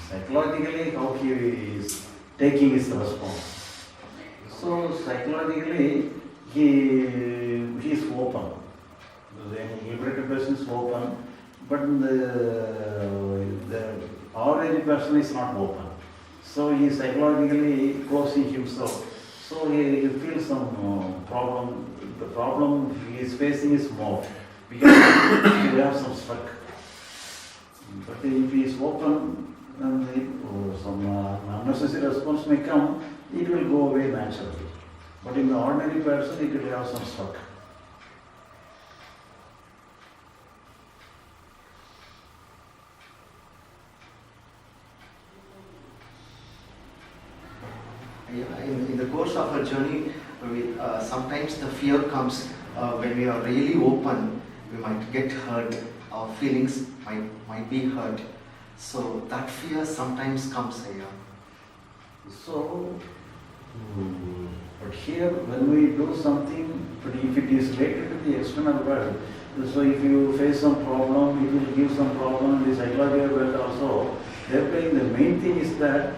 Psychologically, how he is taking his response. So psychologically, he is open. The liberated person is open, but the ordinary person is not open. So he is psychologically closing himself. So he feels some problem. The problem he is facing is more because he will have some struck. But if he is open, then some unnecessary response may come, it will go away naturally. But in the ordinary person, it will have some struck. Yeah, in the course of our journey, sometimes the fear comes when we are really open, we might get hurt, our feelings might be hurt. So that fear sometimes comes here. So, but here when we do something, but if it is related to the external world, so if you face some problem, it will give some problem in the psychological world also. Therefore, the main thing is that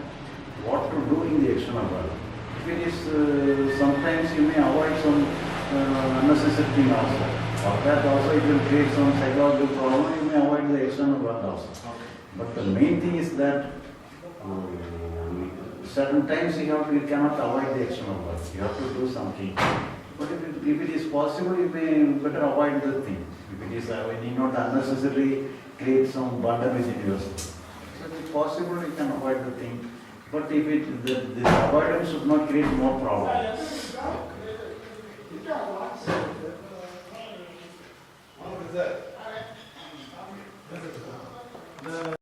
what to do in the external world. If it is, sometimes you may avoid some unnecessary thing also. Or that also it will create some psychological problem, you may avoid the external world also. Okay. But the main thing is that certain times you cannot avoid the external world. You have to do something. But if it is possible, you may better avoid the thing. If it is, you need not unnecessarily create some burden within yourself. So if it is possible, you can avoid the thing. But if the avoidance should not create more problems. What is that?